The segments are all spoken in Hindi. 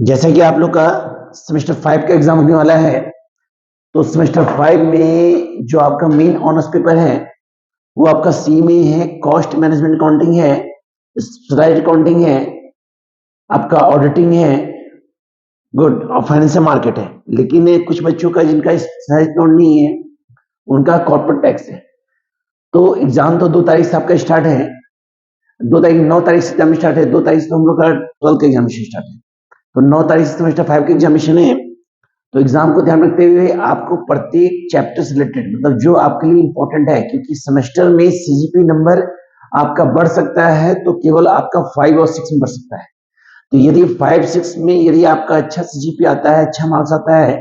जैसा कि आप लोग का सेमेस्टर 5 का एग्जाम होने वाला है, तो सेमेस्टर 5 में जो आपका मेन ऑनर्स पेपर है, वो आपका सीएमए है, कॉस्ट मैनेजमेंट अकाउंटिंग है, स्टैट्यूटरी अकाउंटिंग है, आपका ऑडिटिंग है, गुड, और फाइनेंशियल मार्केट है। लेकिन कुछ बच्चों का जिनका स्टैट्यूटरी अकाउंट नहीं है, उनका कॉर्पोरेट टैक्स है। तो एग्जाम तो 2 तारीख से आपका स्टार्ट है, 9 तारीख से एग्जाम स्टार्ट है, 2 तारीख से हम लोग का 12 का एग्जामिनेशन स्टार्ट है। तो 9 तारीख से सेमेस्टर 5 का एग्जामिनेशन है। तो एग्जाम को ध्यान रखते हुए आपको प्रत्येक चैप्टर से रिलेटेड, मतलब जो आपके लिए इंपॉर्टेंट है, क्योंकि सेमेस्टर में सीजीपी नंबर आपका बढ़ सकता है, तो केवल आपका 5 और 6 में बढ़ सकता है। तो यदि 5-6 में यदि आपका अच्छा सीजीपी आता है, अच्छा मार्क्स आता है,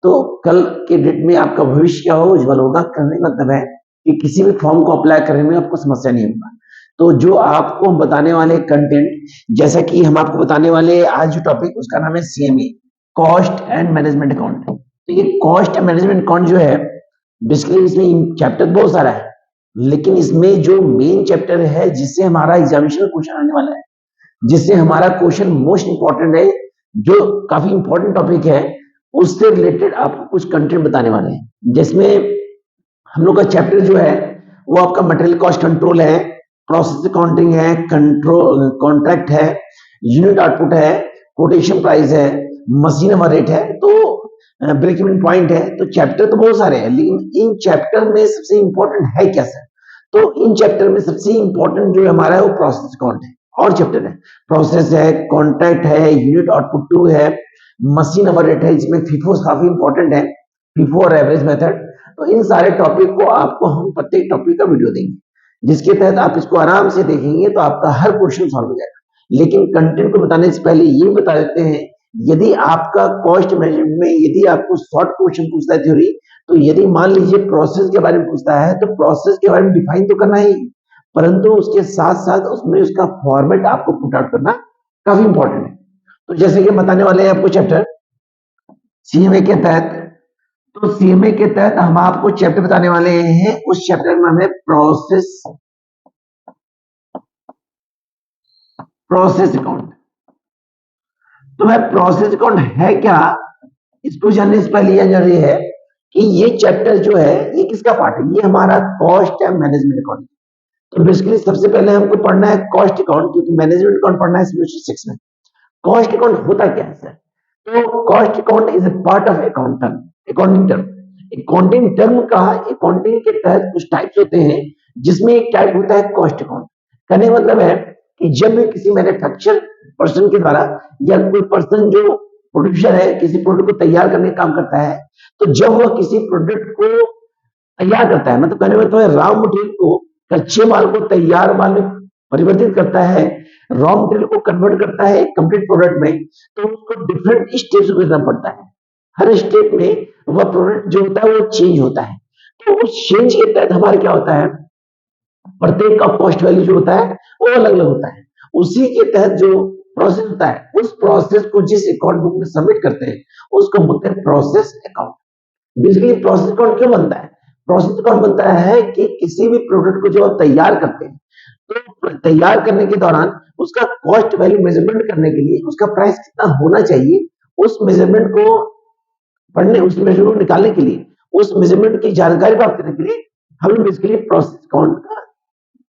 तो कल के डेट में आपका भविष्य क्या हो, उज्जवल होगा। करने का मतलब है कि किसी भी फॉर्म को अप्लाई करने में आपको समस्या नहीं होगा। तो जो आपको हम बताने वाले कंटेंट, जैसा कि हम आपको बताने वाले आज जो टॉपिक, उसका नाम है CMA, cost and management account. तो ये कॉस्ट एंड मैनेजमेंट अकाउंट जो है, बेसिकली इसमें चैप्टर बहुत सारा है, लेकिन इसमें जो मेन चैप्टर है जिससे हमारा एग्जामिनेशन क्वेश्चन आने वाला है, जिससे हमारा क्वेश्चन मोस्ट इंपॉर्टेंट है, जो काफी इंपॉर्टेंट टॉपिक है, उससे रिलेटेड आपको कुछ कंटेंट बताने वाले हैं। जिसमें हम लोग का चैप्टर जो है, वो आपका मटेरियल कॉस्ट कंट्रोल है, प्रोसेस अकाउंटिंग है, कंट्रोल कॉन्ट्रैक्ट है, यूनिट आउटपुट है, कोटेशन प्राइस है, मशीन नंबर रेट है, तो ब्रेक इवन पॉइंट है। तो चैप्टर तो बहुत सारे हैं, लेकिन इन चैप्टर में सबसे इंपॉर्टेंट है क्या सर? तो इन चैप्टर में सबसे इंपॉर्टेंट जो हमारा है, वो प्रोसेस अकाउंट है। और चैप्टर है, प्रोसेस है, कॉन्ट्रैक्ट है, यूनिट आउटपुट 2 है, मशीन नंबर रेट है, जिसमें फीफो काफी इंपॉर्टेंट है, फीफो और एवरेज मेथड। तो इन सारे टॉपिक को आपको हम प्रत्येक टॉपिक का वीडियो देंगे, जिसके तहत आप इसको आराम से देखेंगे तो आपका हर क्वेश्चन सॉल्व हो जाएगा। लेकिन कंटेंट को बताने से पहले ये बता देते हैं, यदि आपका कॉस्ट मैनेजमेंट में यदि आपको शॉर्ट क्वेश्चन पूछता है थ्योरी, तो यदि मान लीजिए प्रोसेस के बारे में पूछता है, तो प्रोसेस के बारे में डिफाइन तो करना ही, परंतु उसके साथ साथ उसमें उसका फॉर्मेट आपको पुट आउट करना काफी इंपॉर्टेंट है। तो जैसे कि बताने वाले हैं आपको चैप्टर सीएमए के तहत, तो सीएमए के तहत हम आपको चैप्टर बताने वाले हैं। उस चैप्टर में हमें प्रोसेस अकाउंट। तो मैं प्रोसेस अकाउंट है क्या, इसको जानने से पहले यह जरूरी है कि ये चैप्टर जो है, ये किसका पार्ट है? ये हमारा कॉस्ट एंड मैनेजमेंट अकाउंट। तो बेसिकली सबसे पहले हमको पढ़ना है कॉस्ट अकाउंट, क्योंकि मैनेजमेंट अकाउंट पढ़ना है सेमेस्टर 6 में। कॉस्ट अकाउंट होता क्या है सर? तो cost account is a part of accounting term. Accounting term का अकाउंटिंग के तहत कुछ टाइप्स होते हैं, जिसमें एक टाइप होता है कॉस्ट अकाउंट। कहने का मतलब है कि जब भी किसी मैन्युफैक्चर पर्सन के द्वारा, या कोई पर्सन जो प्रोड्यूसर है, किसी प्रोडक्ट को तैयार करने का काम करता है, तो जब वह किसी प्रोडक्ट को तैयार करता है, मतलब कहने का मतलब रॉ मटेरियल को, कच्चे माल को तैयार माल में परिवर्तित करता है, रॉ मटेरियल को कन्वर्ट करता है कंप्लीट प्रोडक्ट में, तो उसको डिफरेंट स्टेप्स को करना पड़ता है। हर स्टेप में वह प्रोडक्ट जो होता है वो चेंज होता है। तो उस चेंज के तहत हमारा क्या होता है, प्रत्येक का कॉस्ट वैल्यू जो होता है वो अलग अलग होता है। उसी के तहत जो प्रोसेस होता है, उस प्रोसेस को जिस अकाउंट बुक में सबमिट करते हैं, उसको बोलते हैं process account. Basically process account क्यों बनता है? प्रोसेस अकाउंट बनता है कि किसी भी प्रोडक्ट को जब आप तैयार करते हैं, तो तैयार करने के दौरान उसका कॉस्ट वैल्यू मेजरमेंट करने के लिए, उसका प्राइस कितना होना चाहिए, उस मेजरमेंट को पढ़ने, उस मेजरमेंट को निकालने के लिए, उस मेजरमेंट की जानकारी प्राप्त करने के लिए हम लोग बेसिकली प्रोसेस अकाउंट का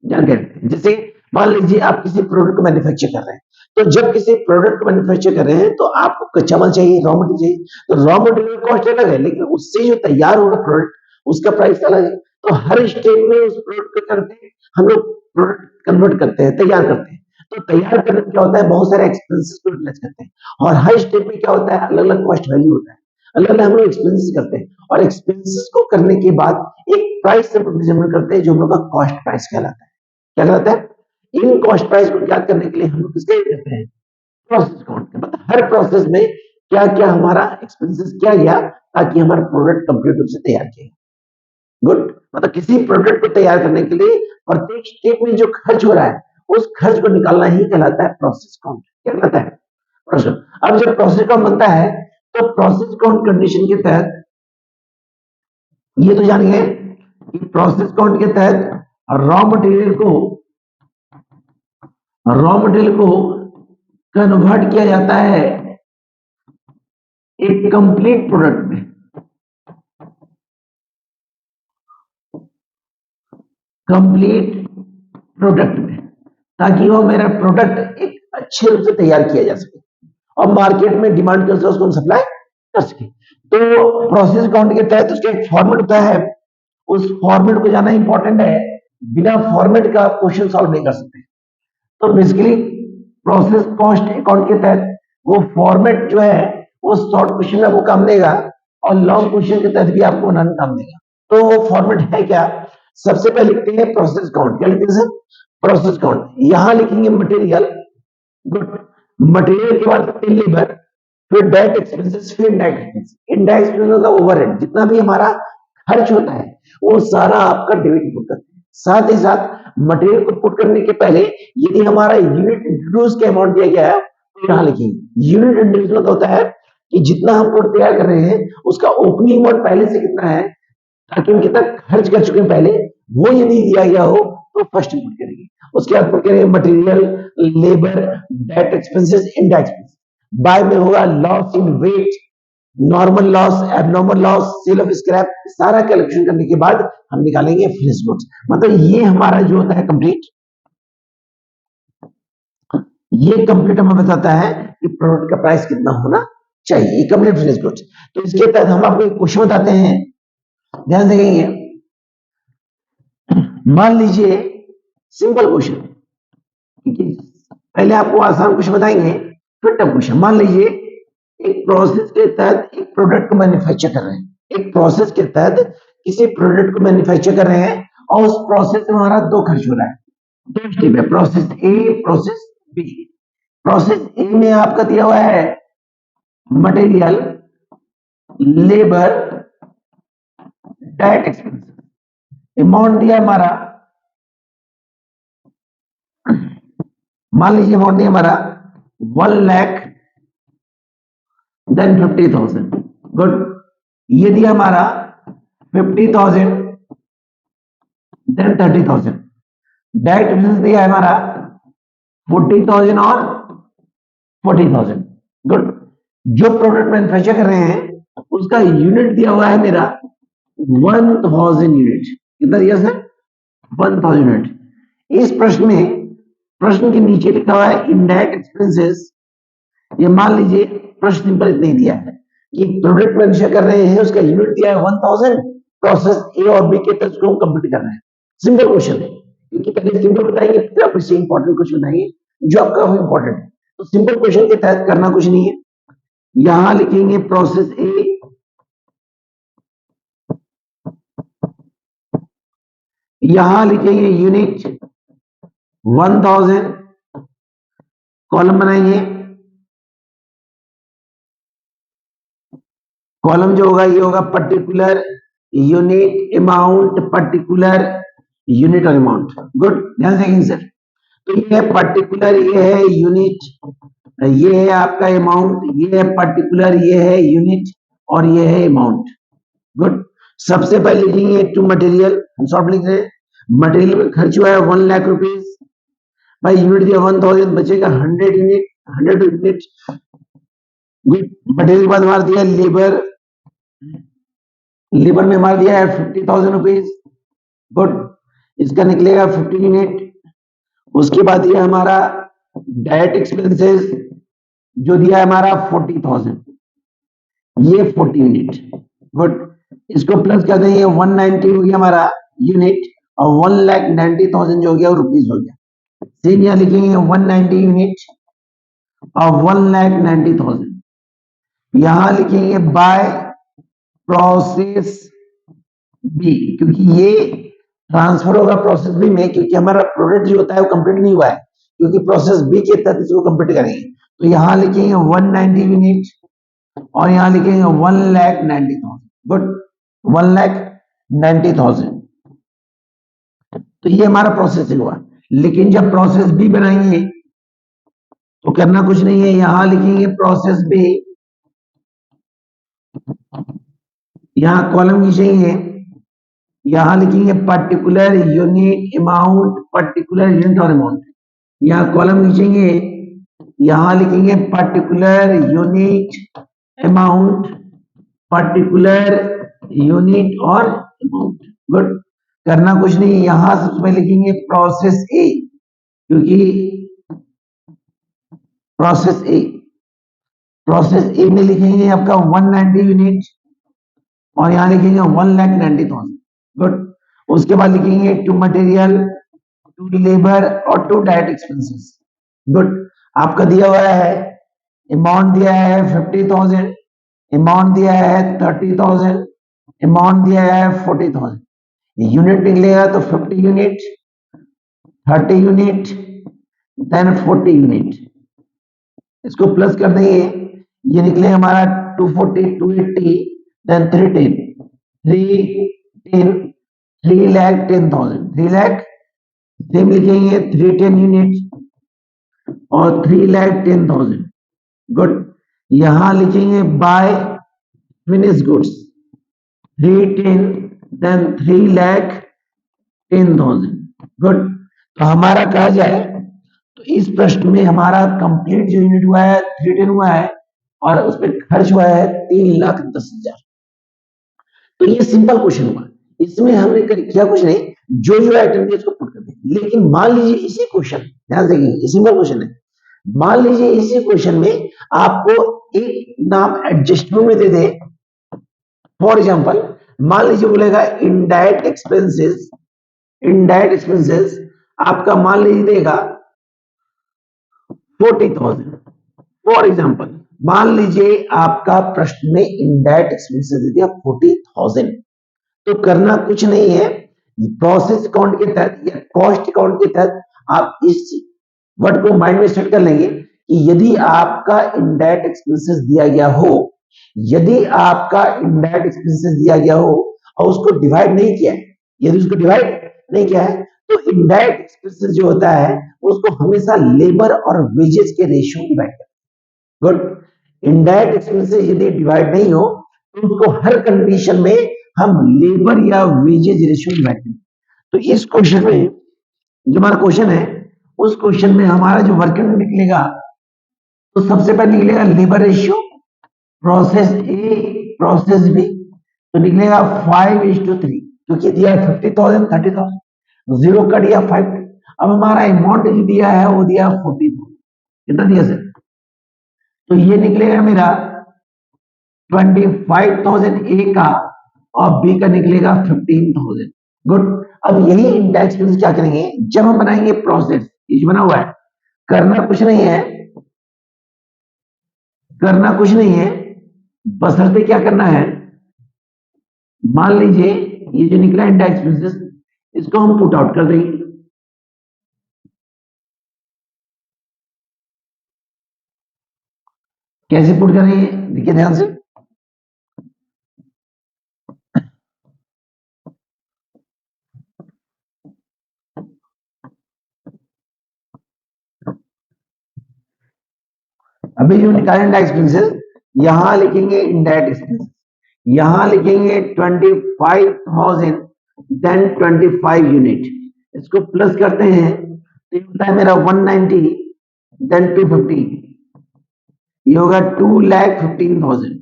जानकारी देते हैं। जैसे मान लीजिए आप किसी प्रोडक्ट को मैन्युफैक्चर कर रहे हैं, तो जब किसी प्रोडक्ट को मैन्युफैक्चर कर रहे हैं, तो आपको कच्चा माल चाहिए, रॉ मटेरियल चाहिए। तो रॉ मटेरियल का कॉस्ट अलग है, लेकिन उससे जो तैयार होगा प्रोडक्ट, उसका प्राइस अलग है। तो हर स्टेप में उस प्रोडक्ट को करते हैं, हम लोग प्रोडक्ट कन्वर्ट करते हैं, तैयार करते हैं। तो तैयार करने में क्या होता है, बहुत सारे एक्सपेंसेस को यूटिलाइज करते हैं, और हर स्टेप में क्या होता है, अलग अलग कॉस्ट वैल्यू होता है, अलग अलग हम लोग एक्सपेंसेस करते हैं, और एक्सपेंसेस को करने के बाद एक प्राइस से मेजरमेंट करते हैं, जो हम लोग का कॉस्ट प्राइस कहलाता है। क्या कहलाता है? इन कॉस्ट प्राइस को ज्ञात करने के लिए हम लोग किसका यूज करते हैं? Process account. मतलब हर प्रोसेस में क्या क्या हमारा एक्सपेंसेस क्या गया, ताकि हमारा प्रोडक्ट कंप्लीट रूप से तैयार किया। गुड। मतलब किसी प्रोडक्ट को तैयार करने के लिए प्रत्येक स्टेप में जो खर्च हो रहा है, उस खर्च को निकालना ही कहलाता है प्रोसेस अकाउंट। क्या कहलाता है? प्रोसेस। अब जब प्रोसेस अकाउंट बनता है, तो प्रोसेस अकाउंट कंडीशन के तहत, ये तो जान गए कि प्रोसेस अकाउंट के तहत रॉ मटेरियल को कन्वर्ट किया जाता है एक कंप्लीट प्रोडक्ट में, कंप्लीट प्रोडक्ट में, ताकि वो मेरा प्रोडक्ट एक अच्छे रूप से तैयार किया जा सके और मार्केट में डिमांड के अनुसार उसको सप्लाई कर सके। तो प्रोसेस अकाउंट के तहत उसका एक फॉर्मेट होता है, उस फॉर्मेट को जाना इंपॉर्टेंट है, बिना फॉर्मेट का क्वेश्चन सॉल्व नहीं कर सकते। तो बेसिकली प्रोसेस कॉस्ट अकाउंट के तहत वो फॉर्मेट जो है वो शॉर्ट क्वेश्चन में वो काम देगा और लॉन्ग क्वेश्चन के तहत भी आपको बनाने काम देगा। तो वो फॉर्मेट है क्या? सबसे पहले लिखते हैं प्रोसेस अकाउंट। क्या लिखते हैं? Process account. यहां लिखेंगे मटेरियल, गुड, मटेरियल के बाद लेबर, फिर डायरेक्ट एक्सपेंसेस, फिर इनडायरेक्ट एक्सपेंसेस। इनडायरेक्ट एक्सपेंसेस होता है ओवरहेड, जितना भी हमारा खर्च होता है वो सारा आपका डेबिट पुट करते हैं। साथ ही साथ मटेरियल को पुट करने के पहले यदि हमारा यूनिट इंट्रोड्यूस का अमाउंट दिया गया है तो यहाँ लिखेंगे यूनिट इंट्रोड्यूस मतलब होता है कि जितना हम पुट तैयार कर रहे हैं उसका ओपनिंग अमाउंट पहले से कितना है, ताकि हम कितना खर्च कर चुके हैं पहले, वो यदि दिया गया हो तो फर्स्ट पुट करेंगे। उसके बाद पुट करेंगे material, labour, direct expenses, indirect expenses. By में होगा loss in weight, normal loss, abnormal loss, sale of scrap, सारा कैलकुलेशन करने के बाद हम निकालेंगे फिनिश गुड्स। मतलब ये हमारा जो होता है कंप्लीट, ये कंप्लीट हमें बताता है कि प्रोडक्ट का प्राइस कितना होना चाहिए, कंप्लीट फिनिश गुड्स। तो इसके तहत हम आपको एक क्वेश्चन बताते हैं, ध्यान देंगे। मान लीजिए सिंपल क्वेश्चन, पहले आपको आसान क्वेश्चन बताएंगे फिर टफ क्वेश्चन। मान लीजिए एक प्रोसेस के तहत एक प्रोडक्ट को मैन्युफैक्चर कर रहे हैं, एक प्रोसेस के तहत किसी प्रोडक्ट को मैन्युफैक्चर कर रहे हैं और उस प्रोसेस में हमारा दो खर्च हो रहा है, दो स्टेप है, process A, process B. Process A में आपका दिया हुआ है material, labour, direct expense, amount दिया हमारा, मान लीजिए अमाउंट दिया हमारा 1 लाख देन 50,000, गुड। ये दिया हमारा 50,000 देन 30,000। डायरेक्ट एक्सपेंस दिया है हमारा 40,000 और 40,000, गुड। जो प्रोडक्ट मैन्युफैक्चर कर रहे हैं उसका यूनिट दिया हुआ है मेरा 1000 यूनिट। कितना दिया सर? 1000 यूनिट। इस प्रश्न में, प्रश्न के नीचे लिखा हुआ है इनडायरेक्ट एक्सपेंसेस। ये मान लीजिए प्रश्न सिंपल इतना ही दिया है कि प्रोडक्ट मैन्युफैक्चर कर रहे हैं, उसका यूनिट दिया है 1000, प्रोसेस ए और बी के तहत उसको कंप्लीट कर रहे हैं। सिंपल क्वेश्चन है, क्योंकि पहले सिंपल बताएंगे फिर आप इससे इंपॉर्टेंट क्वेश्चन बताएंगे जो आपका इंपॉर्टेंट है। तो सिंपल क्वेश्चन के तहत करना कुछ नहीं है, यहां लिखेंगे प्रोसेस ए, यहां लिखेंगे यूनिट 1000, कॉलम बनाएंगे, कॉलम जो होगा ये होगा particular unit amount, particular unit और अमाउंट, गुड। ध्यान देंगे सर। तो ये है पर्टिकुलर, ये है यूनिट, ये है आपका अमाउंट, ये है पर्टिकुलर, ये है यूनिट और ये है अमाउंट, गुड। सबसे पहले लिखेंगे टू मटेरियल, हम शॉर्ट लिख रहे हैं, मटेरियल में खर्च हुआ है 1 लाख रुपीज, भाई यूनिट दिया 1000, बचेगा 100 यूनिट, 100 यूनिट, गुड। मटेरियल के बाद हमारा दिया लेबर, लेबर में हमारा दिया है 50,000 रुपीज, गुड। इसका निकलेगा 15 यूनिट। उसके बाद दिया हमारा डायरेक्ट एक्सपेंसेस जो दिया है हमारा 40,000, ये 40 यूनिट, गुड। इसको प्लस कर देंगे 190 हो गया हमारा यूनिट और 1,90,000 जो हो गया वो रुपीज हो गया। सेम यहां लिखेंगे 190 यूनिट और 1,90,000, यहां लिखेंगे बाय प्रोसेस बी, क्योंकि ये ट्रांसफर होगा प्रोसेस बी में, क्योंकि हमारा प्रोडक्ट जो होता है वो कंप्लीट नहीं हुआ है, क्योंकि प्रोसेस बी के तहत इसको कंप्लीट करेंगे। तो यहां लिखेंगे 190 यूनिट और यहां लिखेंगे 1,90,000, गुड, 1,90,000। तो ये हमारा प्रोसेस हुआ। लेकिन जब प्रोसेस बी बनाएंगे तो करना कुछ नहीं है, यहां लिखेंगे प्रोसेस बी, यहां कॉलम खींचेंगे, यहां लिखेंगे particular unit amount, particular unit और अमाउंट, यहां कॉलम खींचेंगे, यहां लिखेंगे particular unit amount, particular unit और अमाउंट। गुड, करना कुछ नहीं, यहां सबसे पहले लिखेंगे प्रोसेस ए, क्योंकि प्रोसेस ए में लिखेंगे आपका 190 यूनिट और यहां लिखेंगे 1,90,000। गुड, उसके बाद लिखेंगे टू मटेरियल, टू लेबर और टू डायरेक्ट एक्सपेंसेस। गुड, आपका दिया हुआ है अमाउंट दिया है 50,000, अमाउंट दिया है 30,000, अमाउंट दिया है 40,000। यूनिट निकलेगा तो 50 यूनिट, 30 यूनिट, देन 40 यूनिट। इसको प्लस कर देंगे, ये निकलेगा हमारा 240, 280, देन 310, 310, 3,10,000, 3,00,000। सेम लिखेंगे 310 यूनिट और 3,10,000। गुड, यहां लिखेंगे by finish goods 310, then 3,10,000। Good, तो हमारा कहा जाए तो इस प्रश्न में हमारा कंप्लीट जो यूनिट हुआ है 310 हुआ है और उस पर खर्च हुआ है 3,10,000। तो ये सिंपल क्वेश्चन हुआ, इसमें हमने किया कुछ नहीं, जो आइटम दिया उसको पुट कर दिया। लेकिन मान लीजिए इसी क्वेश्चन, ध्यान से देखिए, सिंपल क्वेश्चन है, मान लीजिए इसी क्वेश्चन में आपको एक नाम एडजस्टमेंट में दे दे। फॉर एग्जांपल मान लीजिए बोलेगा इनडायरेक्ट एक्सपेंसेस, इनडायरेक्ट एक्सपेंसेस आपका मान लीजिए देगा 40,000। फॉर एग्जांपल मान लीजिए आपका प्रश्न में इनडायरेक्ट एक्सपेंसेस दे दिया 40,000। तो करना कुछ नहीं है, प्रोसेस अकाउंट के तहत या कॉस्ट अकाउंट के तहत आप इस वर्ड को माइंड में सेट कर लेंगे कि यदि आपका इनडायरेक्ट एक्सपेंसेस दिया गया हो, यदि आपका इनडायरेक्ट एक्सपेंसेस दिया गया हो और उसको डिवाइड नहीं किया है, यदि उसको डिवाइड नहीं किया है तो इनडायरेक्ट एक्सपेंसेस जो होता है उसको हमेशा लेबर और वेजेस के रेशियो में डिवाइड करें। गुड, इनडायरेक्ट एक्सपेंसेस यदि डिवाइड नहीं हो तो उसको हर कंडीशन में हम लेबर या वेजेस रेशियो में डिवाइड करें। तो इस क्वेश्चन में जो हमारा क्वेश्चन है उस क्वेश्चन में हमारा जो वर्किंग निकलेगा तो सबसे पहले निकलेगा labour ratio, process A process B, तो निकलेगा 5:3, क्योंकि दिया है 50,000 30,000, जीरो कट दिया 5। अब हमारा अमाउंट जो दिया है वो दिया 40,000। कितना दिया सर? तो ये निकलेगा मेरा 25,000 ए का और बी का निकलेगा 15,000। गुड, अब यही इंडेक्स क्या करेंगे जब हम बनाएंगे प्रोसेस, ये बना हुआ है, करना कुछ नहीं है, करना कुछ नहीं है, बशर्ते क्या करना है, मान लीजिए ये जो निकला इंडेक्स इसको हम पुट आउट कर देंगे। कैसे पुट करेंगे देखिए ध्यान से, अभी जो निकाले इंडेक्स एक्सपेंसेस यहां लिखेंगे इंडायरेक्ट एक्सपेंसेस, यहां लिखेंगे 25,000 देन 25 यूनिट, इसको प्लस करते हैं तो ये होता है मेरा 190 देन 250, ये होगा 2,15,000।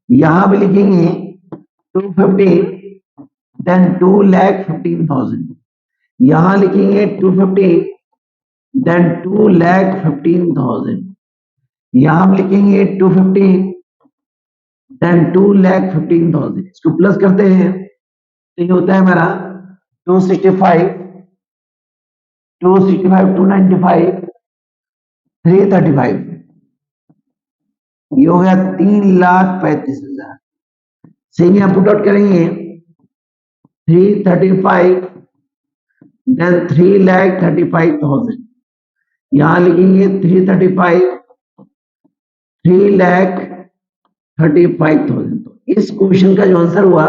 यहां भी लिखेंगे 250 देन 2,15,000, यहां लिखेंगे 250 देन 2,15,000, यहां हम लिखेंगे 250 देन 2,15,000, इसको प्लस करते हैं तो ये होता है मेरा 265 295 335, ये हो गया 3,35,000। सेम यहां पुट आउट करेंगे 335 देन 3,35,000, यहां लिखेंगे 335 3,35,000। तो इस क्वेश्चन का जो आंसर हुआ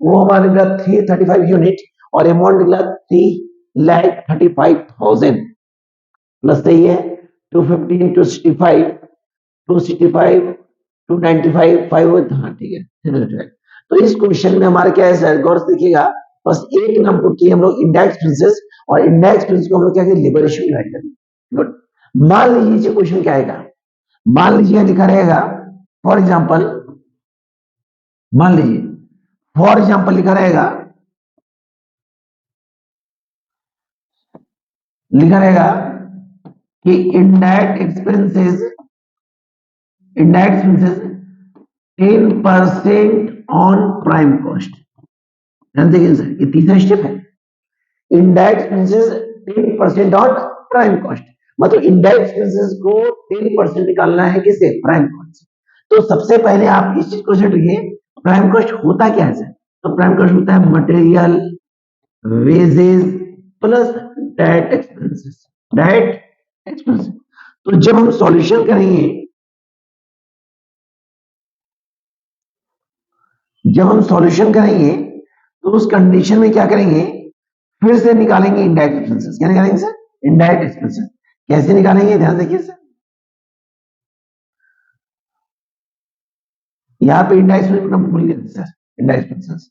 वो हमारे निकला 335 यूनिट और अमाउंट निकला 3,35,000। प्लस सही है 215 265 265 295 5, हाँ ठीक है। तो इस क्वेश्चन में हमारा क्या है सर, गौर से देखिएगा, बस एक नाम पुट किए हम लोग इंडेक्स एक्सपेंसेस और इंडेक्स एक्सपेंस को हम लोग क्या करें लेबर रेशियो डिवाइड करें। गुड, मान लीजिए क्वेश्चन क्या आएगा, मान लीजिए लिखा रहेगा फॉर एग्जाम्पल मान लीजिए, फॉर एग्जाम्पल लिखा रहेगा कि indirect expenses 10% on prime cost। ध्यान देखिए सर, ये तीसरा स्टेप है। Indirect expenses 10% on prime cost, मतलब इनडायरेक्ट एक्सपेंसेस को 10% निकालना है किसे, प्राइम कॉस्ट से। तो सबसे पहले आप इस चीज को समझिए, प्राइम कॉस्ट होता क्या है सर? तो प्राइम कॉस्ट होता है material, wages plus direct expenses, direct expenses. तो जब हम सॉल्यूशन करेंगे, तो उस कंडीशन में क्या करेंगे, फिर से निकालेंगे इनडायरेक्ट एक्सपेंसेस। क्या निकालेंगे सर? Indirect expenses. कैसे निकालेंगे, ध्यान देखिए सर, यहाँ पे इंडायरेक्ट एक्सपेंसेस भूल गए सर, इंडायरेक्ट एक्सपेंसेस।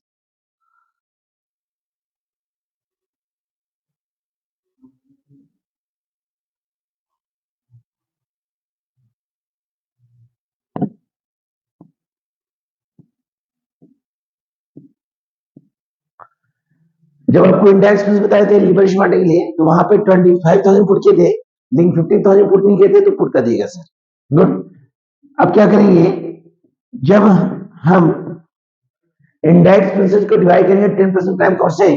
जब आपको इंडेक्स फीस बताए थे लेबर स्मार्ट के लिए, तो वहां पे 25,000 पुट किए थे, लेकिन 50,000 पुट नहीं किए थे, तो पुट कर दिएगा सर। गुड। अब क्या करेंगे, जब हम इंडेक्स एक्सपेंसेस को डिवाइड करेंगे 10% प्राइम कॉस्ट से,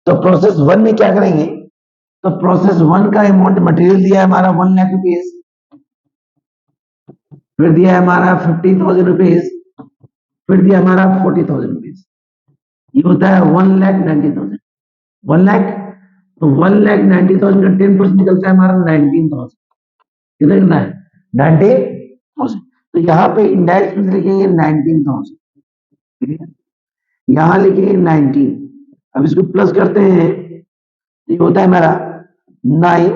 तो प्रोसेस 1 में क्या करेंगे, तो प्रोसेस 1 का अमाउंट मटेरियल दिया है हमारा 1 लाख रुपीज, फिर दिया है हमारा 50,000 रुपीज, फिर दिया हमारा 40,000 रुपीज, ये होता है 1,90,000। 1 लाख, तो 1,90,000 का 10% निकलता है हमारा 19,000। कितना कितना है, 19,000। तो यहाँ पे इंडायरेक्ट एक्सपेंस लिखेंगे 19,000, ठीक है, यहाँ लिखेंगे 19। अब इसको प्लस करते हैं, ये होता है हमारा 9,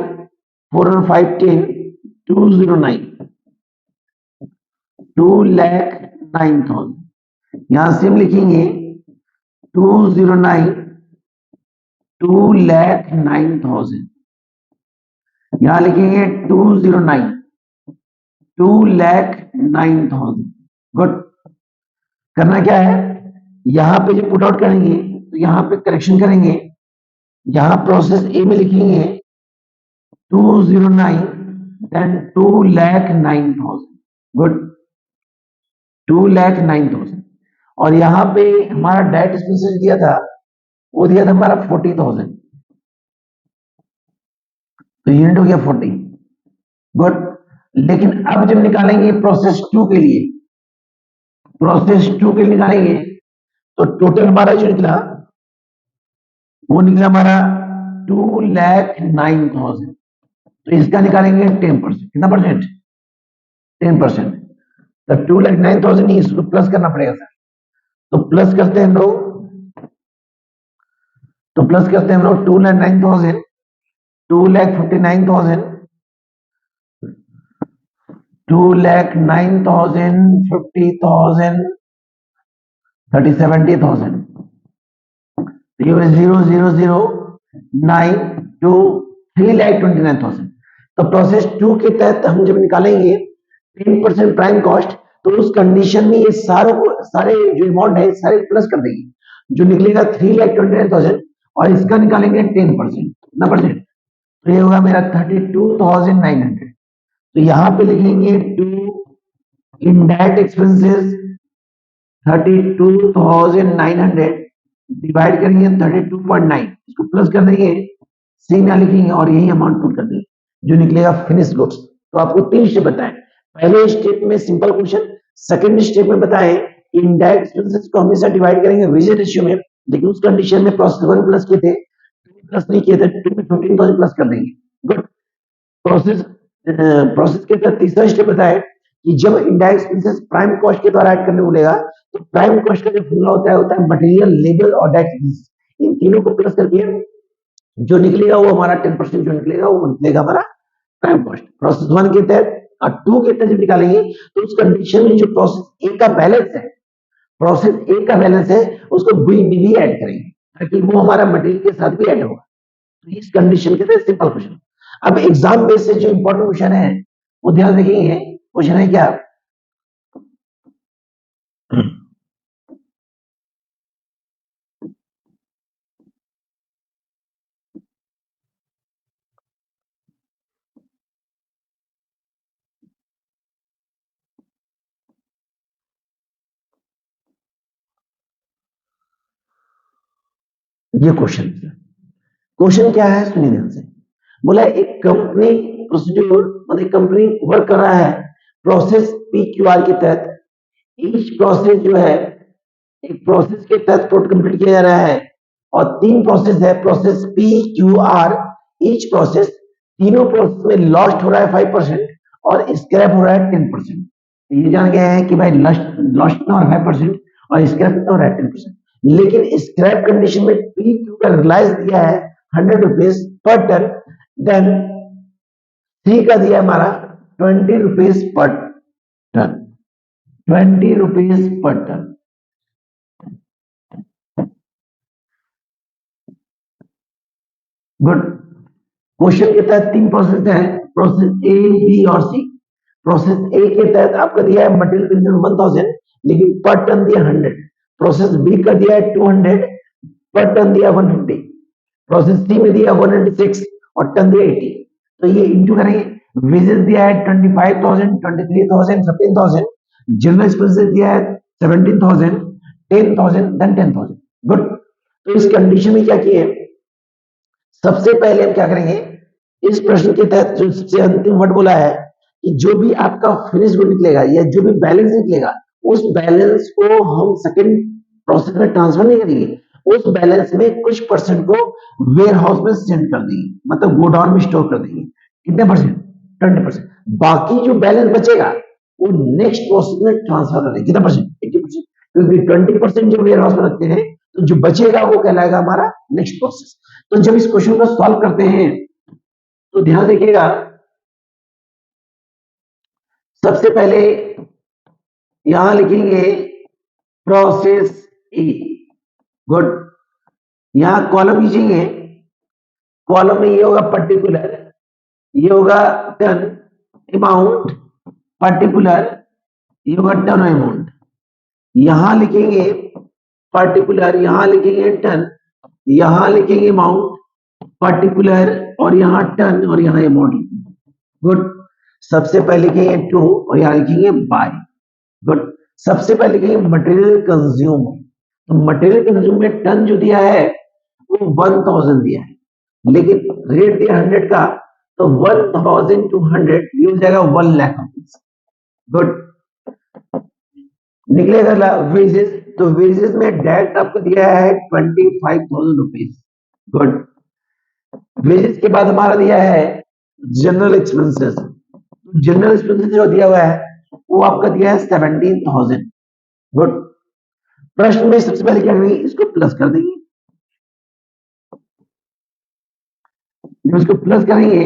4 और 5 10, 209, 2,09,000। यहाँ से हम लिखेंगे 209, 2,09,000। यहाँ लिखेंगे 209, 2,09,000। गुड। करना क्या है, यहां पे जब पुट आउट करेंगे तो यहां पे करेक्शन करेंगे, यहां प्रोसेस ए में लिखेंगे 209 देन 2,09,000। गुड, 2,09,000। और यहां पे हमारा डायरेक्ट एक्सपेंसेस दिया था, वो दिया था हमारा 40,000, तो यूनिट हो गया 40। गुड। लेकिन अब जब निकालेंगे प्रोसेस 2 के लिए, निकालेंगे, तो टोटल हमारा जो निकला, वो निकला हमारा 2,09,000। तो इसका निकालेंगे 10%। कितना परसेंट, 10%। तो 2,09,000 ही, इसको प्लस करना पड़ेगा सर। तो प्लस करते हैं हम लोग, 2,09,000, 2,59,000, 2,09,000, 50,000, 70,000, 0,009 to 3,29,000। तो प्रोसेस 2 के तहत हम जब निकालेंगे 10% प्राइम कॉस्ट, तो उस कंडीशन में ये सारे जो अमाउंट है सारे प्लस कर देंगे, जो निकलेगा 3,29,000, और इसका निकालेंगे 10%। कितना परसेंट, तो ये होगा मेरा 32,900। तो यहाँ पे लिखेंगे 2 इनडायरेक्ट एक्सपेंसेस 32,900 डिवाइड करेंगे 32.9, इसको प्लस कर देंगे, सेम यहाँ लिखेंगे और यही अमाउंट पुट कर देंगे, जो निकलेगा फिनिश गुड्स। तो आपको 3 स्टेप बताएं, पहले स्टेप में सिंपल क्वेश्चन, सेकंड स्टेप में बताएं इनडायरेक्ट एक्सपेंसेस को हमेशा डिवाइड करेंगे वेजेस रेशियो में, लेकिन उस कंडीशन में प्रोसेस 1 प्लस किए थे, 2 प्लस नहीं किए थे, 2 में 15,000 प्लस कर देंगे। गुड। प्रोसेस के तहत तीसरा स्टेप बताएं कि जब इनडायरेक्ट एक्सपेंसेस प्राइम कॉस्ट के द्वारा ऐड करने बोलेगा, तो प्राइम कॉस्ट का जो फॉर्मूला होता है मटेरियल, लेबर और डायरेक्ट एक्सपेंसेस, इन तीनों को प्लस करके जो निकलेगा वो हमारा 10% जो निकलेगा वो निकलेगा हमारा प्राइम कॉस्ट। प्रोसेस 1 के तहत और 2 के तहत जब निकालेंगे, तो उस कंडीशन में जो प्रोसेस ए का बैलेंस है, उसको बी ऐड करेंगे, ताकि वो हमारा मटेरियल के साथ भी ऐड होगा। तो इस कंडीशन के तहत सिंपल क्वेश्चन। अब एग्जाम बेस से जो इंपॉर्टेंट क्वेश्चन है वो ध्यान रखिए। क्वेश्चन है क्या, ये क्वेश्चन क्वेश्चन क्या है, सुनिए ध्यान से। बोला एक कंपनी प्रोसीड्यूर, मतलब कंपनी वर्क कर रहा है प्रोसेस PQR के तहत। ईच प्रोसेस जो है एक प्रोसेस के तहत कोड कंप्लीट किया जा रहा है, और 3 प्रोसेस है, प्रोसेस PQR। ईच प्रोसेस, तीनों प्रोसेस में लॉस्ट हो रहा है 5% और स्क्रैप हो रहा है 10%। तो ये जान गए हैं कि भाई लॉस्ट कितना हो रहा है 5% और स्क्रैप कितना हो रहा है 10%। लेकिन स्क्रैप कंडीशन में PQ का रिलायंस दिया है 100 रुपीज पर टन, देन सी का दिया हमारा 20 rupees per ton, 20 rupees per ton. Good. Question के तहत 3 प्रोसेस है, प्रोसेस A, B और C। प्रोसेस A के तहत आपका दिया है मटेरियल कंज्यूम 1000, लेकिन पर टन दिया 100। प्रोसेस B का दिया है 200, पर टन दिया 150। प्रोसेस C में दिया 196 और टन दिया 80। तो ये इंटू करेंगे। वेजेस दिया है 25,000, 23,000, 15,000। जनरल एक्सपेंसेस दिया है 17,000, 10,000, देन 10,000। गुड। तो इस कंडीशन में क्या किए, सबसे पहले हम क्या करेंगे, इस प्रश्न के तहत जो सबसे अंतिम वर्ड बोला है कि जो भी आपका फिनिश गुड निकलेगा या जो भी बैलेंस निकलेगा, उस बैलेंस को हम सेकंड प्रोसेस में ट्रांसफर नहीं करेंगे, उस बैलेंस में कुछ परसेंट को वेयर हाउस में सेंड कर देंगे, मतलब गोडाउन में स्टोर कर देंगे। कितने परसेंट? 20%। बाकी जो बैलेंस बचेगा वो नेक्स्ट प्रोसेस में ट्रांसफर कर देंगे। कितना परसेंट? 80%। क्योंकि 20% जो वेयर हाउस में रखते हैं, तो जो बचेगा वो कहलाएगा हमारा नेक्स्ट प्रोसेस। तो जब इस क्वेश्चन को सॉल्व करते हैं तो ध्यान रखिएगा, सबसे पहले यहां लिखेंगे प्रोसेस E। गुड। यहां कॉलम खींचेंगे, कॉलम में ये होगा पर्टिकुलर, ये होगा टन अमाउंट, पर्टिकुलर, ये होगा टन अमाउंट। यहां लिखेंगे पर्टिकुलर, यहां लिखेंगे टन, यहां लिखेंगे अमाउंट, पर्टिकुलर, और यहां टन, और यहां अमाउंट लिखेंगे। गुड। सबसे पहले लिखेंगे टू और यहां लिखेंगे बाय। गुड। सबसे पहले लिखेंगे मटेरियल कंज्यूम। तो मटेरियल कंज्यूम में टन जो दिया है वो 1000 दिया है, लेकिन रेट दिया 100 का, तो 1000 टू 100 ये हो जाएगा 1 लाख रुपीज। गुड। निकलेगा वेजेस, तो वेजेस में डायरेक्ट आपको दिया है 25,000 रुपीज। गुड। वेजेस के बाद हमारा दिया है जनरल एक्सपेंसेस। जनरल एक्सपेंसेस जो दिया हुआ है वो आपका दिया है 17,000। गुड। प्रश्न में सबसे पहले क्या करेंगे, इसको प्लस कर देंगे। जब इसको प्लस करेंगे,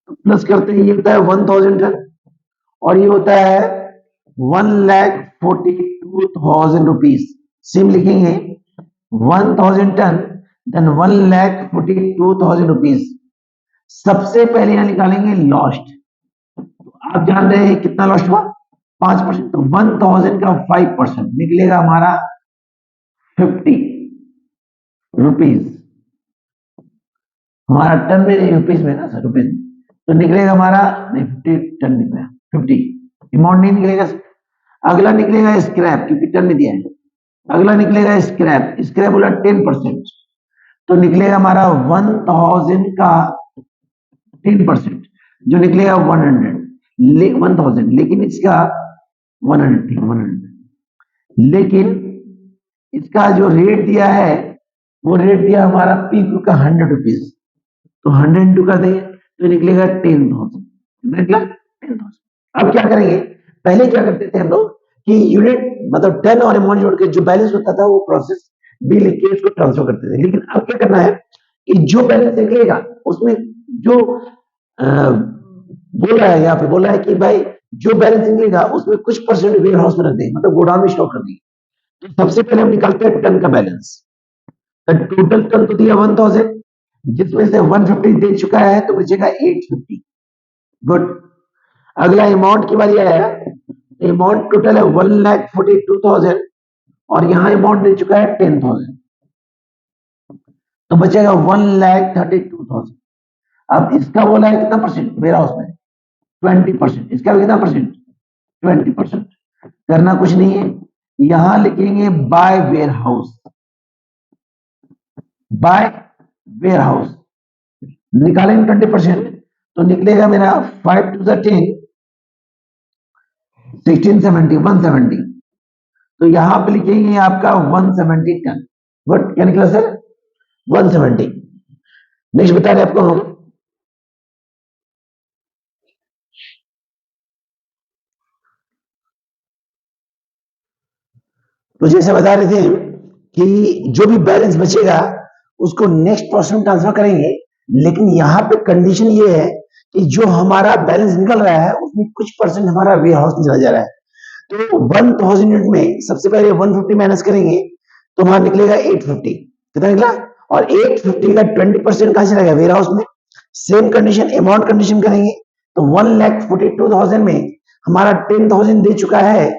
तो प्लस करते ही ये होता है 1000 टन, और ये होता है 1,42,000 रुपीज। सेम लिखेंगे 1000 टन, देन 1,42,000 रुपीज। सबसे पहले यहां निकालेंगे लॉस्ट। तो आप जान रहे हैं कितना लॉस्ट हुआ, 5%। तो 1000 का 5% निकलेगा हमारा 50 रुपीज। हमारा टन में नहीं, रुपीज में ना सर, रुपीज। तो निकलेगा हमारा नहीं, 50 टन निकलेगा, 50 अमाउंट नहीं निकलेगा। अगला निकलेगा स्क्रैप, क्योंकि टन में दिया है। अगला निकलेगा स्क्रैप, स्क्रैप बोला 10%, तो निकलेगा हमारा 1000 का 10%, जो निकलेगा 1000, लेकिन इसका 100, लेकिन इसका जो रेट दिया है वो रेट दिया हमारा पीक्यू का 100 रुपीज। तो 100 इंटू कर देंगे तो निकलेगा 10,000, निकला 10,000। अब क्या करेंगे, पहले क्या करते थे हम लोग कि यूनिट मतलब टन और अमाउंट जोड़ के जो बैलेंस होता था वो प्रोसेस बी लिख के उसको ट्रांसफर करते थे। लेकिन अब क्या करना है कि जो बैलेंस निकलेगा उसमें जो बोल रहा है, यहाँ पे बोल रहा है कि भाई जो बैलेंस निकलेगा उसमें कुछ परसेंट वेयर हाउस में रख देंगे, मतलब गोडाउन में स्टॉक कर देंगे। तो सबसे पहले हम निकालते हैं टन का बैलेंस। टोटल टन तो दिया 1000, जिसमें से 150 दे चुका है, तो बचेगा 850। गुड। अगला अमाउंट की बारी आया। अमाउंट टोटल है 1,42,000 और यहां अमाउंट दे चुका है 10,000, तो बचेगा 1,32,000। अब इसका बोला है कितना परसेंट वेयर हाउस में, 20%। इसका भी कितना परसेंट, 20%। करना कुछ नहीं है, यहां लिखेंगे by warehouse, by warehouse निकालेंगे 20%, तो निकलेगा मेरा 5 to the 10 1670 170, तो यहां पे लिखेंगे आपका 170 टन। गुड, क्या निकला सर? 170। नेक्स्ट बता रहे आपको हम, तो जैसे बता रहे थे कि जो भी बैलेंस बचेगा उसको नेक्स्ट पर्सन ट्रांसफर करेंगे, लेकिन यहाँ पे कंडीशन ये है कि जो हमारा बैलेंस निकल रहा है उसमें कुछ परसेंट हमारा वेयर हाउस में चला जा रहा है। तो 1000 यूनिट में सबसे पहले 150 माइनस करेंगे तो हमारा निकलेगा 850। कितना निकला? और 850 का 20% कहां चला गया? वेयर हाउस में। सेम कंडीशन अमाउंट कंडीशन करेंगे तो 1,42,000 में हमारा 10,000 दे चुका है,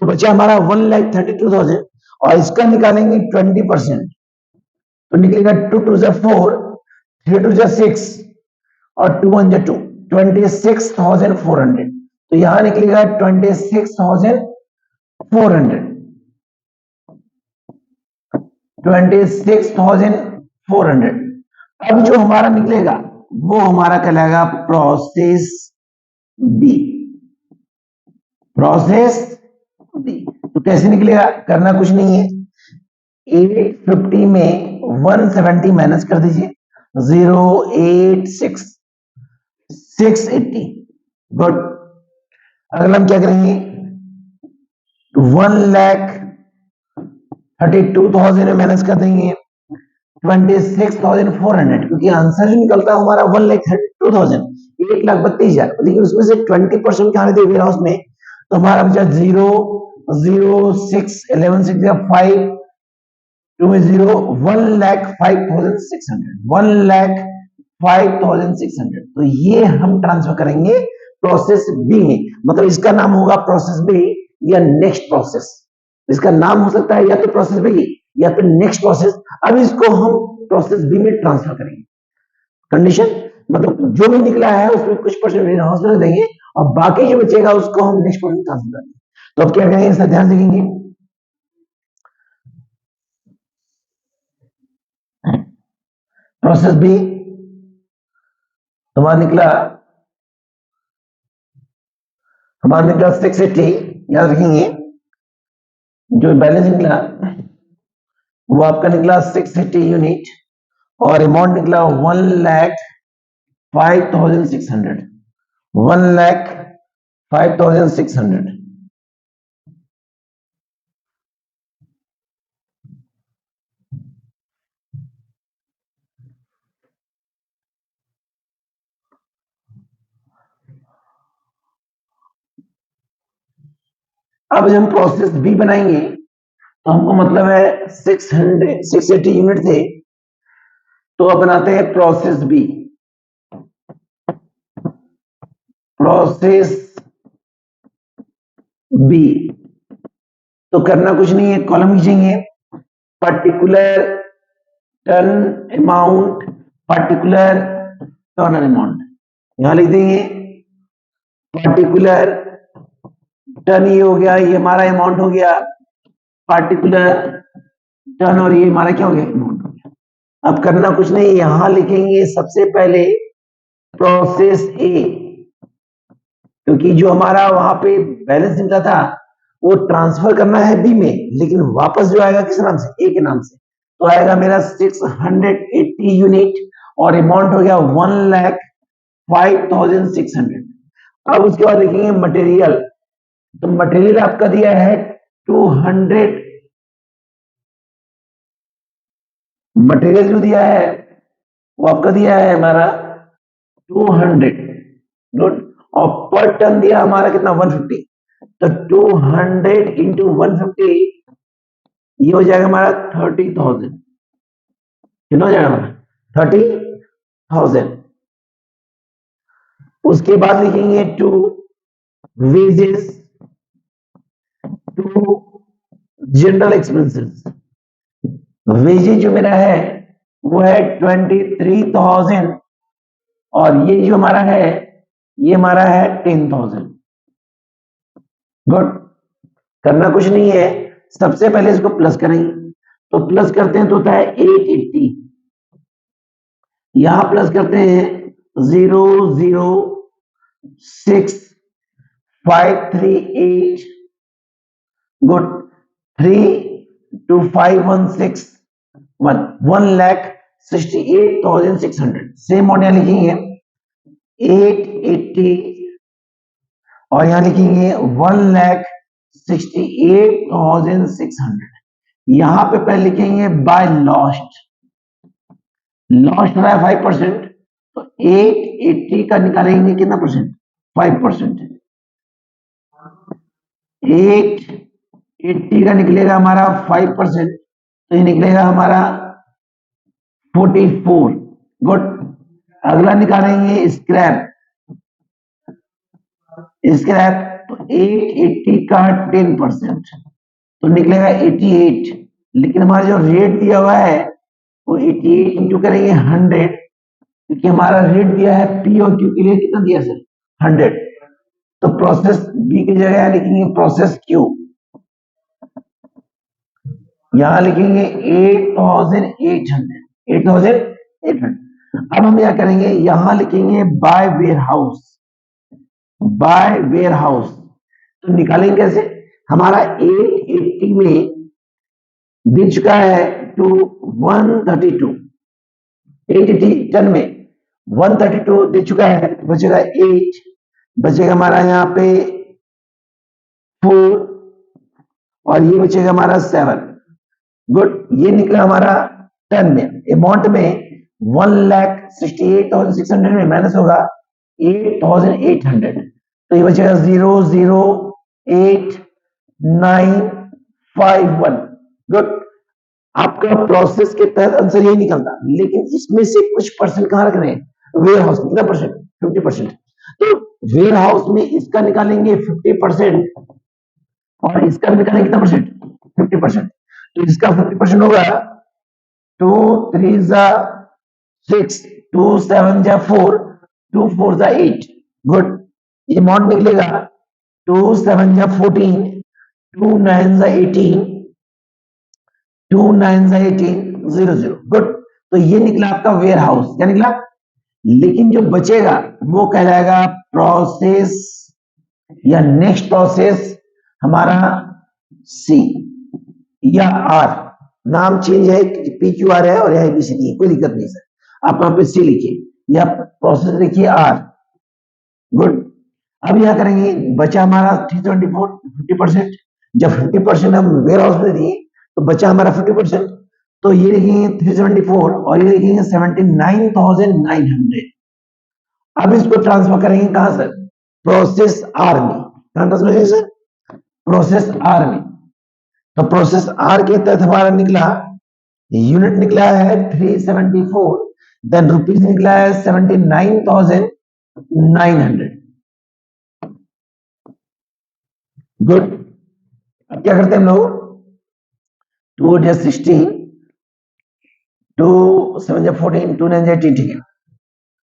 तो बचा हमारा 1,32,000 और इसका निकालेंगे 20%, तो निकलेगा 2 2 जा 4, 3 2 जा 6 और 2 1 जा 2, 26,400। तो यहां निकलेगा 26,400, 26,400। अब जो हमारा निकलेगा वो हमारा कहलाएगा प्रोसेस बी, प्रोसेस बी। तो कैसे निकलेगा? करना कुछ नहीं है, 850 में 170 माइनस कर दीजिए, 086 680। गुड, अगला हम क्या करेंगे? 1,32,000 में माइनस कर देंगे 26,400, क्योंकि आंसर जो निकलता है हमारा 1,32,000, 1,32,000, लेकिन उसमें से 20% कहां दे वेयर हाउस में, तो हमारा बचा 0 0 6 11 6 5 2 में 0 1,05,600, 1,05,600। तो ये हम ट्रांसफर करेंगे प्रोसेस बी में, मतलब इसका नाम होगा प्रोसेस बी या नेक्स्ट प्रोसेस। इसका नाम हो सकता है या तो प्रोसेस बी या फिर नेक्स्ट प्रोसेस। अब इसको हम प्रोसेस बी में ट्रांसफर करेंगे। कंडीशन मतलब जो भी निकला है उसमें कुछ परसेंट वेयर हाउस में देंगे और बाकी जो बचेगा उसको हम नेक्स्ट प्रोसेस में ट्रांसफर करेंगे। तो अब क्या करेंगे, इसका ध्यान देंगे। प्रोसेस बी हमारा निकला 680, याद रखेंगे जो बैलेंस निकला वो आपका निकला 680 यूनिट और अमाउंट निकला 1,05,600, 1,05,600। अब जब हम प्रोसेस बी बनाएंगे तो हमको मतलब है 680 यूनिट थे, तो अब बनाते हैं प्रोसेस बी। प्रोसेस बी तो करना कुछ नहीं है, कॉलम खींचेंगे, particular turn amount, particular turn amount, यहां लिख देंगे पर्टिकुलर टर्न, ये हो गया, ये हमारा अमाउंट हो गया पार्टिकुलर टर्न, और ये हमारा क्या हो गया? अमाउंट हो गया। अब करना कुछ नहीं, यहां लिखेंगे सबसे पहले प्रोसेस ए, क्योंकि जो हमारा वहां पे बैलेंस निकला था वो ट्रांसफर करना है बी में, लेकिन वापस जो आएगा किस नाम से? ए के नाम से, तो आएगा मेरा 680 यूनिट और अमाउंट हो गया 1,05,600। अब उसके बाद लिखेंगे मटेरियल, तो मटेरियल आपका दिया है 200, मटेरियल जो दिया है वो आपका दिया है हमारा 200। गुड, और पर टन दिया हमारा कितना? 150, तो 200 इंटू 150 ये हो जाएगा हमारा 30,000। कितना हो जाएगा हमारा? 30,000। उसके बाद लिखेंगे to wages, to general expenses. Wages जो मेरा है वो है 23,000 और ये जो हमारा है ये हमारा है 10,000। गुड, करना कुछ नहीं है, सबसे पहले इसको प्लस करेंगे, तो प्लस करते हैं तो होता है 880, यहां प्लस करते हैं 006538, गुड, 32516 1,68,600। सेम और यहां लिखेंगे 880 और यहां लिखेंगे 1,68,600। यहां पे पहले लिखेंगे बाय लॉस्ट, लॉस्ट हो रहा है 5%, तो 880 का निकालेंगे कितना परसेंट, 5%। 880 का निकलेगा हमारा 5%, तो ये निकलेगा हमारा 44, गुड। अगला निकालेंगे स्क्रैप, स्क्रैप तो 880 का 10%, तो निकलेगा 88, लेकिन हमारा जो रेट दिया हुआ है वो 88 इंटू करेंगे 100, क्योंकि हमारा रेट दिया है पी और क्यू के लिए, कितना दिया सर, 100, तो प्रोसेस बी की जगह लिखेंगे प्रोसेस क्यू, यहां लिखेंगे 8,800। अब हम क्या करेंगे, यहां लिखेंगे by warehouse, by warehouse, तो निकालेंगे कैसे, हमारा 880 में दे चुका है टू 132, 880 टन में 132 दे चुका है, बचेगा 8, बचेगा हमारा यहाँ पे 4 और ये बचेगा हमारा 7, गुड। ये निकला हमारा टन में, अमाउंट में 1,68,600 में माइनस होगा 8,800, तो ये बचेगा 0,08951, गुड। आपका प्रोसेस के तहत आंसर यही निकलता, लेकिन इसमें से कुछ परसेंट कहां रख रहे हैं, वेयर हाउस, कितना परसेंट, 50%, तो वेयर हाउस में इसका निकालेंगे 50% और इसका निकालेंगे कितना परसेंट, 50%, तो इसका 50% होगा 2 3 6, 2 7 4, 2 4 8, गुड। ये अमाउंट निकलेगा 2 7 14, 2 9 18, 2 9 18 00, गुड। तो ये निकला आपका वेयर हाउस, क्या निकला, लेकिन जो बचेगा वो कहलाएगा प्रोसेस या नेक्स्ट प्रोसेस हमारा सी या आर, नाम चेंज है, पी क्यू आर है और यहाँ एबीसीडी है, कोई दिक्कत नहीं सर, आप यहाँ पे सी लिखिए या प्रोसेस लिखिए आर, गुड। अब यहां करेंगे, बचा हमारा 324, 50%, जब 50% हम वेयर हाउस में दिए तो बचा हमारा 50%, तो ये लिखेंगे 374 और ये लिखेंगे 79,900। अब इसको ट्रांसफर करेंगे कहां सर, प्रोसेस आर में, कहां ट्रांसफर करेंगे सर, प्रोसेस आर में, तो प्रोसेस आर के तहत हमारा निकला, यूनिट निकला है 374, देन रुपीज निकला है 79,900, गुड। अब क्या करते हैं हम लोग, 2 8 16, 2 7 14, 2 9 18, ठीक है।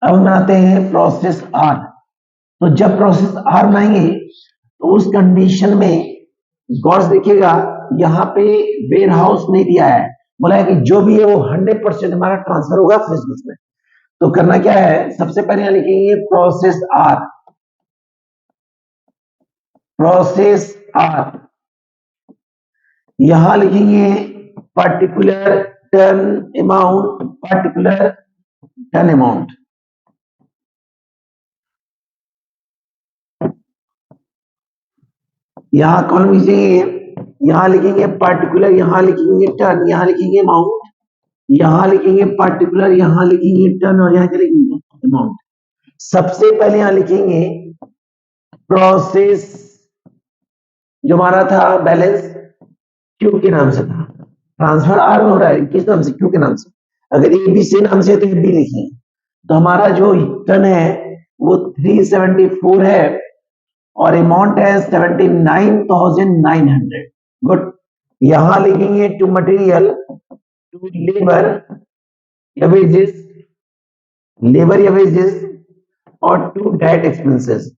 अब हम बनाते हैं प्रोसेस आर, तो जब प्रोसेस आर बनाएंगे तो उस कंडीशन में गौर से देखिएगा, यहाँ पे वेयर हाउस नहीं दिया है, बोला है कि जो भी है वो 100% हमारा ट्रांसफर होगा फिनिश गुड्स में, तो करना क्या है, सबसे पहले यहां लिखेंगे प्रोसेस आर, प्रोसेस आर, यहां लिखेंगे particular turn amount, particular turn amount, यहां कौन लिखेंगे, यहां लिखेंगे पर्टिकुलर, यहां लिखेंगे टर्न, यहां लिखेंगे अमाउंट, यहां लिखेंगे पर्टिकुलर, यहां लिखेंगे टर्न और यहां क्या लिखेंगे अमाउंट। सबसे पहले यहां लिखेंगे प्रोसेस, जो हमारा था बैलेंस क्यू के नाम से था, ट्रांसफर आर में हो रहा है किस नाम से, क्यू के नाम से, अगर ए बी सी नाम से तो बी लिखिए, तो हमारा जो टर्न है वो 374 है और अमाउंट है 79,900, गुड। यहां लिखेंगे टू मटेरियल, टू लेबर या वेजेस, लेबर या वेजेस और टू डायरेक्ट एक्सपेंसेस,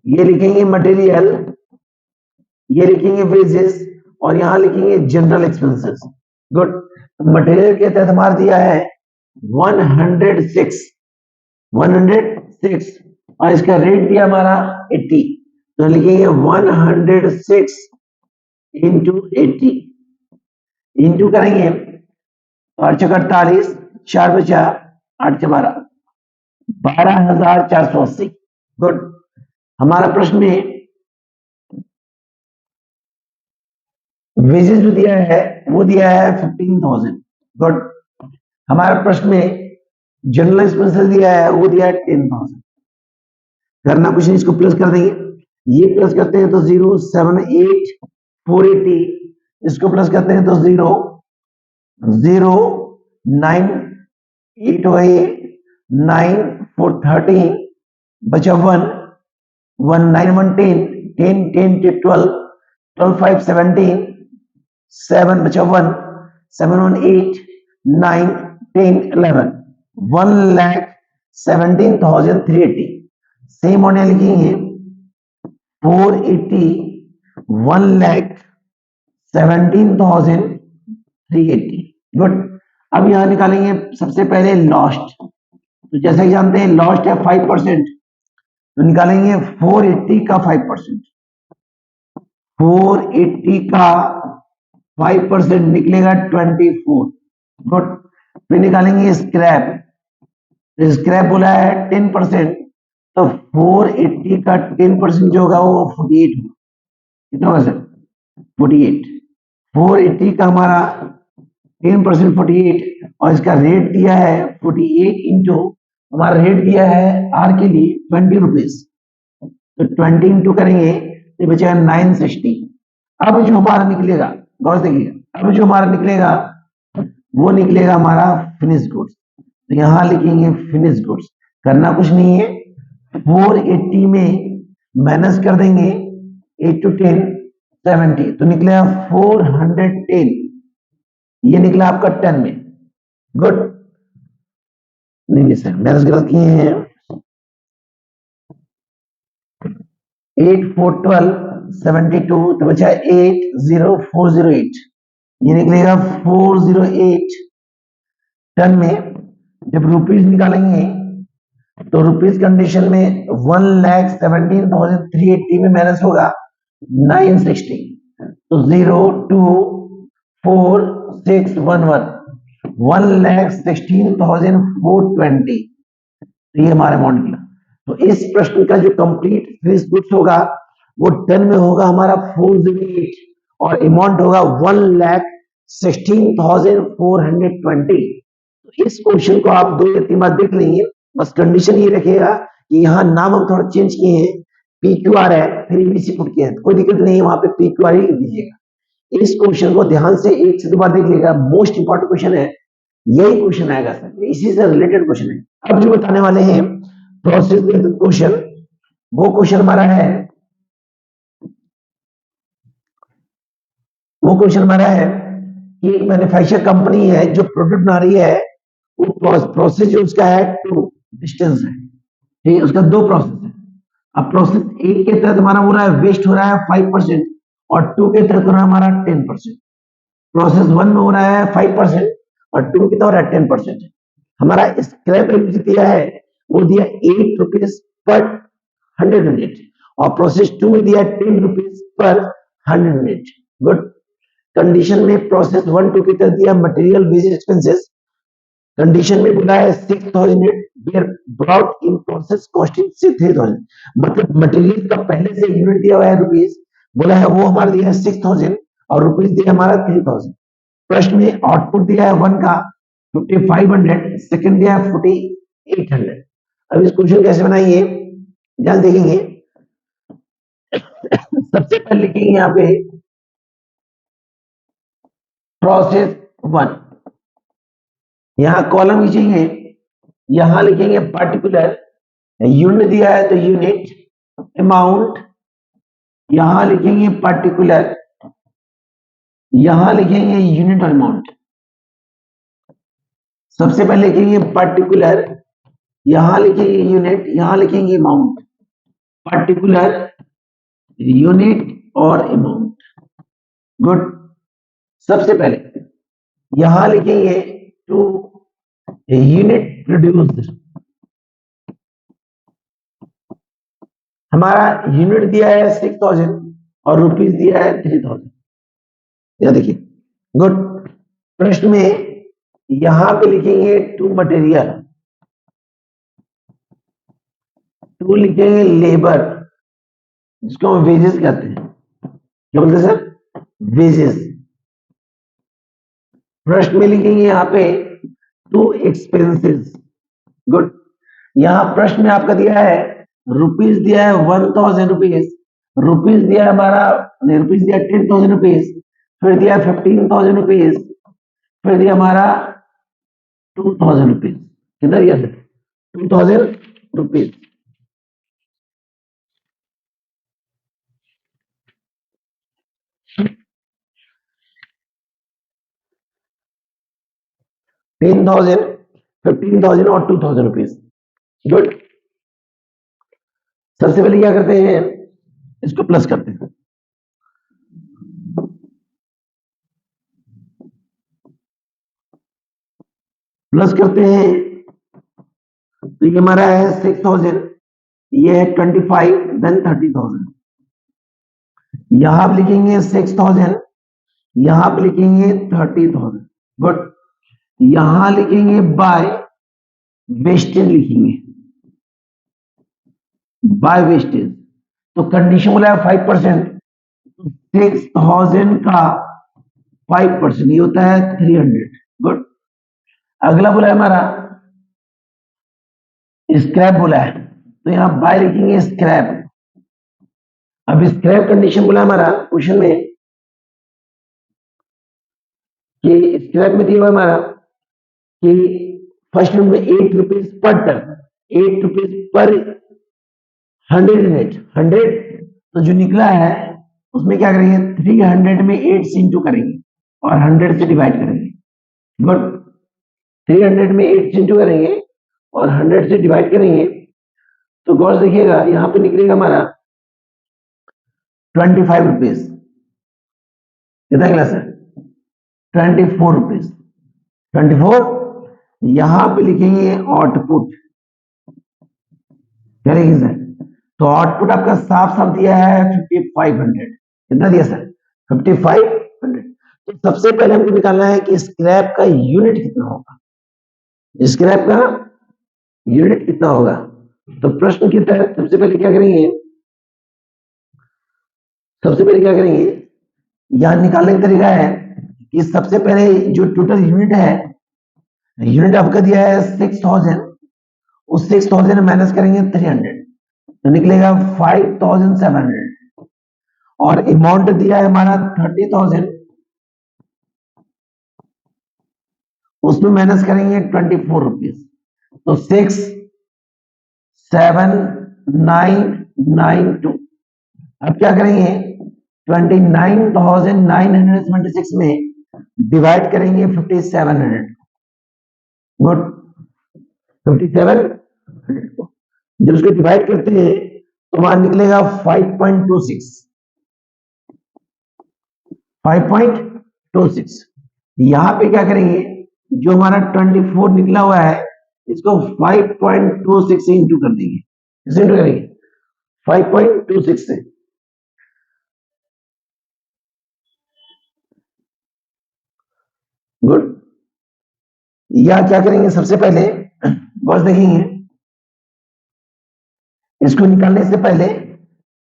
ये लिखेंगे मटेरियल, ये लिखेंगे वेजेस और यहां लिखेंगे जनरल एक्सपेंसेस। गुड। मटेरियल के तहत हमारा दिया है 106 और इसका रेट दिया हमारा 80, तो लिखेंगे 106 इंटू 80, इंटू करेंगे 848, 4 बचा 8 12, 12,480। गुड। हमारा प्रश्न में वेजेस जो दिया है वो दिया है 15,000। गुड। हमारा प्रश्न में जनरल एक्सपेंसेस दिया है वो दिया है 10,000। करना कुछ नहीं, इसको प्लस कर देंगे। ये प्लस करते हैं तो 0 7 8 480, इसको प्लस करते हैं तो 0 0 9 8 हो गई, 9 4 13, बचा 1 1 9 1 10 10 10 12 12 5 17, 7 बचा 1 7 1 8 9 10 11, 1,17,380। सेम होने लिखेंगे 480 1,17,380। गुड। अब यहां निकालेंगे सबसे पहले लॉस्ट, तो जैसे कि जानते हैं लॉस्ट है 5%, तो निकालेंगे 480 का 5%, 480 का 5% निकलेगा 24। गुड। फिर निकालेंगे स्क्रैप, स्क्रैप बोला है 10%, तो 480 का 10% जो होगा वो 48 होगा। कितना होगा सर? 48। 480 का हमारा 10% 48 और इसका रेट दिया है 48 इंटू हमारा रेट दिया है आर के लिए 20 रुपीज, तो 20 इंटू करेंगे तो बचेगा 960। अब जो हमारा निकलेगा, गौर से देखिएगा, अब जो हमारा निकलेगा वो निकलेगा हमारा फिनिश गुड्स, तो यहां लिखेंगे फिनिश गुड्स। करना कुछ नहीं है, 480 में माइनस कर देंगे 8 to 10 70, तो निकलेगा 410। ये निकला आपका 10 में। गुड। नहीं सर माइनस गलत किए हैं, 8 4 12 72, तो बचा 80408, ये निकलेगा 408 टन में। जब रुपीज निकालेंगे तो रुपीज कंडीशन में 1,17,380 में माइनस होगा 960, तो 0 2 4 6 1 1, 1,16,420, तो ये हमारा अमाउंट निकला। तो इस प्रश्न का जो कंप्लीट फिनिश गुड्स होगा वो टन में होगा हमारा 408 और अमाउंट होगा 1,16,420। इस क्वेश्चन को आप 2 या 3 बार देख लेंगे, बस कंडीशन ये रखेगा कि यहाँ नाम हम थोड़ा चेंज किए हैं, PQR है फिर EBC पुट किया है, कोई दिक्कत नहीं है, वहां पे PQR ही लिख दीजिएगा। इस क्वेश्चन को ध्यान से 1 से 2 बार देख लीजिएगा, मोस्ट इंपॉर्टेंट क्वेश्चन है, यही क्वेश्चन आएगा सर, इसी से रिलेटेड क्वेश्चन है। अब जो बताने वाले हैं प्रोसेस क्वेश्चन, वो क्वेश्चन हमारा है, वो क्वेश्चन हमारा है कि एक मैन्युफैक्चर कंपनी है जो प्रोडक्ट बना रही है, वो प्रोसेस जो उसका है 2 डिस्टेंस है, ठीक है, उसका 2 प्रोसेस है। अब प्रोसेस 1 के तहत हमारा हो रहा है वेस्ट हो रहा है 5% और 2 के तहत हो रहा है हमारा 10%। प्रोसेस 1 में हो रहा है 5% और 2 के तहत हो रहा है 10%। हमारा स्क्रैप वैल्यू दिया है वो दिया 8 रुपीज पर 100 यूनिट और प्रोसेस 2 में दिया 10 rupees per 100 unit. Good. Condition में प्रोसेस 1 2 के तहत दिया मटेरियल वेजेस एक्सपेंसेस, कंडीशन में बोला है 6,000 unit were brought in process costing 3,000, मतलब मटेरियल का पहले से यूनिट दिया हुआ है रुपीज, बोला है वो हमारा दिया है 6,000 और रुपीज दिया हमारा 3,000। प्रश्न में आउटपुट दिया है 1 का 5,500, सेकंड दिया है 4,800। अब इस क्वेश्चन कैसे बनाएंगे ध्यान देखेंगे। सबसे पहले लिखेंगे यहाँ पे प्रोसेस 1, यहां कॉलम खींचेंगे, यहां लिखेंगे पार्टिकुलर, यूनिट दिया है तो यूनिट, अमाउंट, यहां लिखेंगे पार्टिकुलर, यहां लिखेंगे यूनिट और अमाउंट। सबसे पहले लिखेंगे पार्टिकुलर, यहां लिखेंगे यूनिट, यहां लिखेंगे अमाउंट, पार्टिकुलर, यूनिट और अमाउंट। गुड। सबसे पहले यहां लिखेंगे टू यूनिट प्रोड्यूस्ड, हमारा यूनिट दिया है 6000 और रुपीस दिया है 3000। यह देखिए, गुड। प्रश्न में यहां पे लिखेंगे टू मटेरियल, टू लिखेंगे लेबर, जिसको हम वेजेस कहते हैं। क्या बोलते हैं सर? वेजेस। प्रश्न में लिखेंगे यहाँ पे टू एक्सपेंसेस, गुड। यहाँ प्रश्न में आपका दिया है रुपीस, दिया है 1000 रुपीज, रुपीस दिया है हमारा, रुपीस दिया 10,000 रुपीज, फिर दिया 15,000 रुपीज, फिर दिया हमारा 2,000 रुपीज। कितना दिया सर? 2,000 रुपीज। $10,000, 15,000 और 2,000 रुपीज, गुड। सबसे पहले क्या करते हैं, इसको प्लस करते हैं। प्लस करते हैं तो ये हमारा है 6,000, ये है 25, देन 30,000। यहां आप लिखेंगे 6,000, यहां पे लिखेंगे 30,000, गुड। यहां लिखेंगे बाय वेस्टेज, लिखेंगे बाय वेस्टेज। तो कंडीशन बोला है 5%, 6,000 का 5% ये होता है 300, गुड। अगला बोला है हमारा स्क्रैप बोला है, तो यहां बाय लिखेंगे स्क्रैप। अब स्क्रैप कंडीशन बोला हमारा क्वेश्चन में कि स्क्रैप में दिया हुआ हमारा कि फर्स्ट में 8 rupees per ton, 8 rupees per 100 unit, 100, तो जो निकला है उसमें क्या करेंगे, 300 में 8 से इंटू करेंगे और 100 से डिवाइड करेंगे, गुड। 300 में 8 से इंटू करेंगे और 100 से डिवाइड करेंगे, तो गौर से देखिएगा यहां पे निकलेगा हमारा 25 रुपीज। कितना निकला सर? 24 रुपीज, 24। यहां पे लिखेंगे आउटपुट, क्या लिखेंगे सर? तो आउटपुट आपका साफ साफ दिया है 5500। कितना दिया सर? 5500। तो सबसे पहले हमको निकालना है कि स्क्रैप का यूनिट कितना होगा, स्क्रैप का यूनिट कितना होगा। तो प्रश्न के तहत सबसे पहले क्या करेंगे, सबसे पहले क्या करेंगे, यहां निकालने का तरीका है कि सबसे पहले जो टोटल यूनिट है, यूनिट आपका दिया है 6,000, उस 6,000 माइनस करेंगे 300, तो निकलेगा 5,700। और अमाउंट दिया है हमारा 30,000, उसमें माइनस करेंगे 24 रुपीज, तो 6,7,992। अब क्या करेंगे, 29,976 में डिवाइड करेंगे 5,700, गुड। 5,700 को जब उसको डिवाइड करते हैं तो वहां निकलेगा 5.26, 5.26। यहां पे क्या करेंगे, जो हमारा 24 निकला हुआ है इसको 5.26 से इंटू कर देंगे, इसे इंटू करेंगे 5.26 से, गुड। या क्या करेंगे, सबसे पहले बस देखेंगे, इसको निकालने से पहले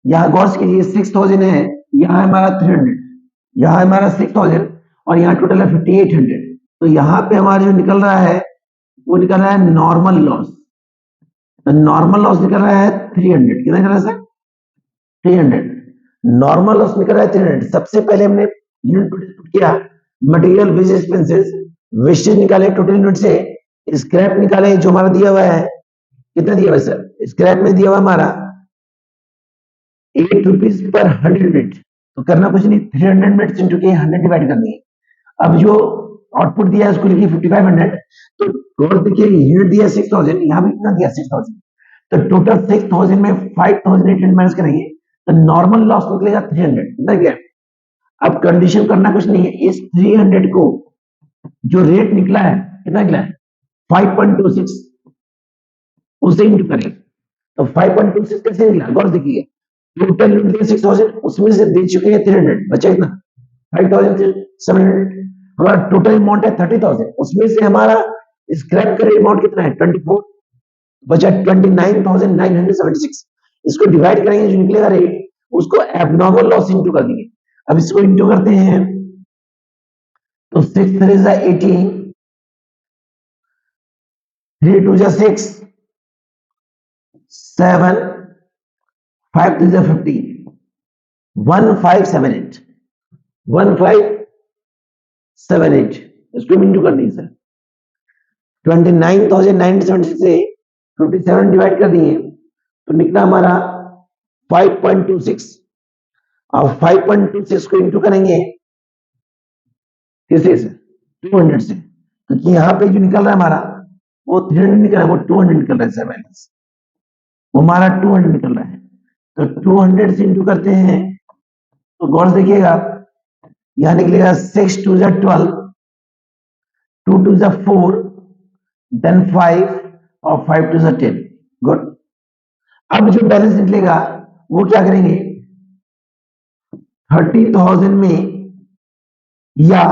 यहां गौर कीजिए 6,000 है, यहां हमारा 300, यहां हमारा 6,000 और यहाँ टोटल है 5,800। तो यहाँ पे हमारा जो निकल रहा है वो निकल रहा है नॉर्मल लॉस, तो नॉर्मल लॉस निकल रहा है 300। कितना निकल रहा है सर? 300 नॉर्मल लॉस निकल रहा है 300। सबसे पहले हमने यूनिट पुट किया, मटेरियल वेज एक्सपेंसेस, वेस्टेज निकाले टोटल यूनिट से, स्क्रैप निकाले जो हमारा दिया हुआ है, कितना दिया हुआ है सर? स्क्रैप में दिया हुआ हमारा 8 रुपीज पर 100 यूनिट, तो करना कुछ नहीं, 300 मिनट इंटू के 100 डिवाइड कर दिए। अब जो आउटपुट दिया है उसको लिखिए 5500, तो गौर देखिए यूनिट दिया 6,000, यहां भी कितना दिया 6,000, तो टोटल 6,000 में 5,800 माइनस करेंगे तो नॉर्मल लॉस निकलेगा 300, कितना गया? अब कंडीशन करना कुछ नहीं है, इस 300 को जो रेट निकला है, कितना निकला है 5.26, उसे इंटू करें। तो 5.26 कैसे निकला, गौर देखिए, टोटल यूनिट 6000, उसमें से दे चुके हैं 300, बचा कितना 5700। हमारा टोटल अमाउंट है 30,000, उसमें से हमारा स्क्रैप का अमाउंट कितना है 24, बचा 29,976। इसको डिवाइड करेंगे, जो निकलेगा रेट उसको एबनॉर्मल लॉस इंटू कर देंगे। अब इसको इंटू करते हैं तो 6 3 जा 18, 3 2 जा 6, 7 5 3 जा 15, 1578, 1578, इसको इंटू कर दीजिए सर। 29,976 से 57 डिवाइड कर दिए तो निकला हमारा 5.26। अब 5.26 को इंटू करेंगे किससे से 200 से, क्योंकि यहाँ पे जो निकल रहा है हमारा वो 300 निकल रहा है, वो 200 निकल रहा है सर, बैलेंस वो हमारा 200 निकल रहा है। तो 200 से इंटू करते हैं तो गौर से देखिएगा, यहाँ निकलेगा 6 2 जा 12, 2 2 जा 4, देन 5 और 5 2 जा 10। गुड। अब जो बैलेंस निकलेगा वो क्या करेंगे, 30,000 में या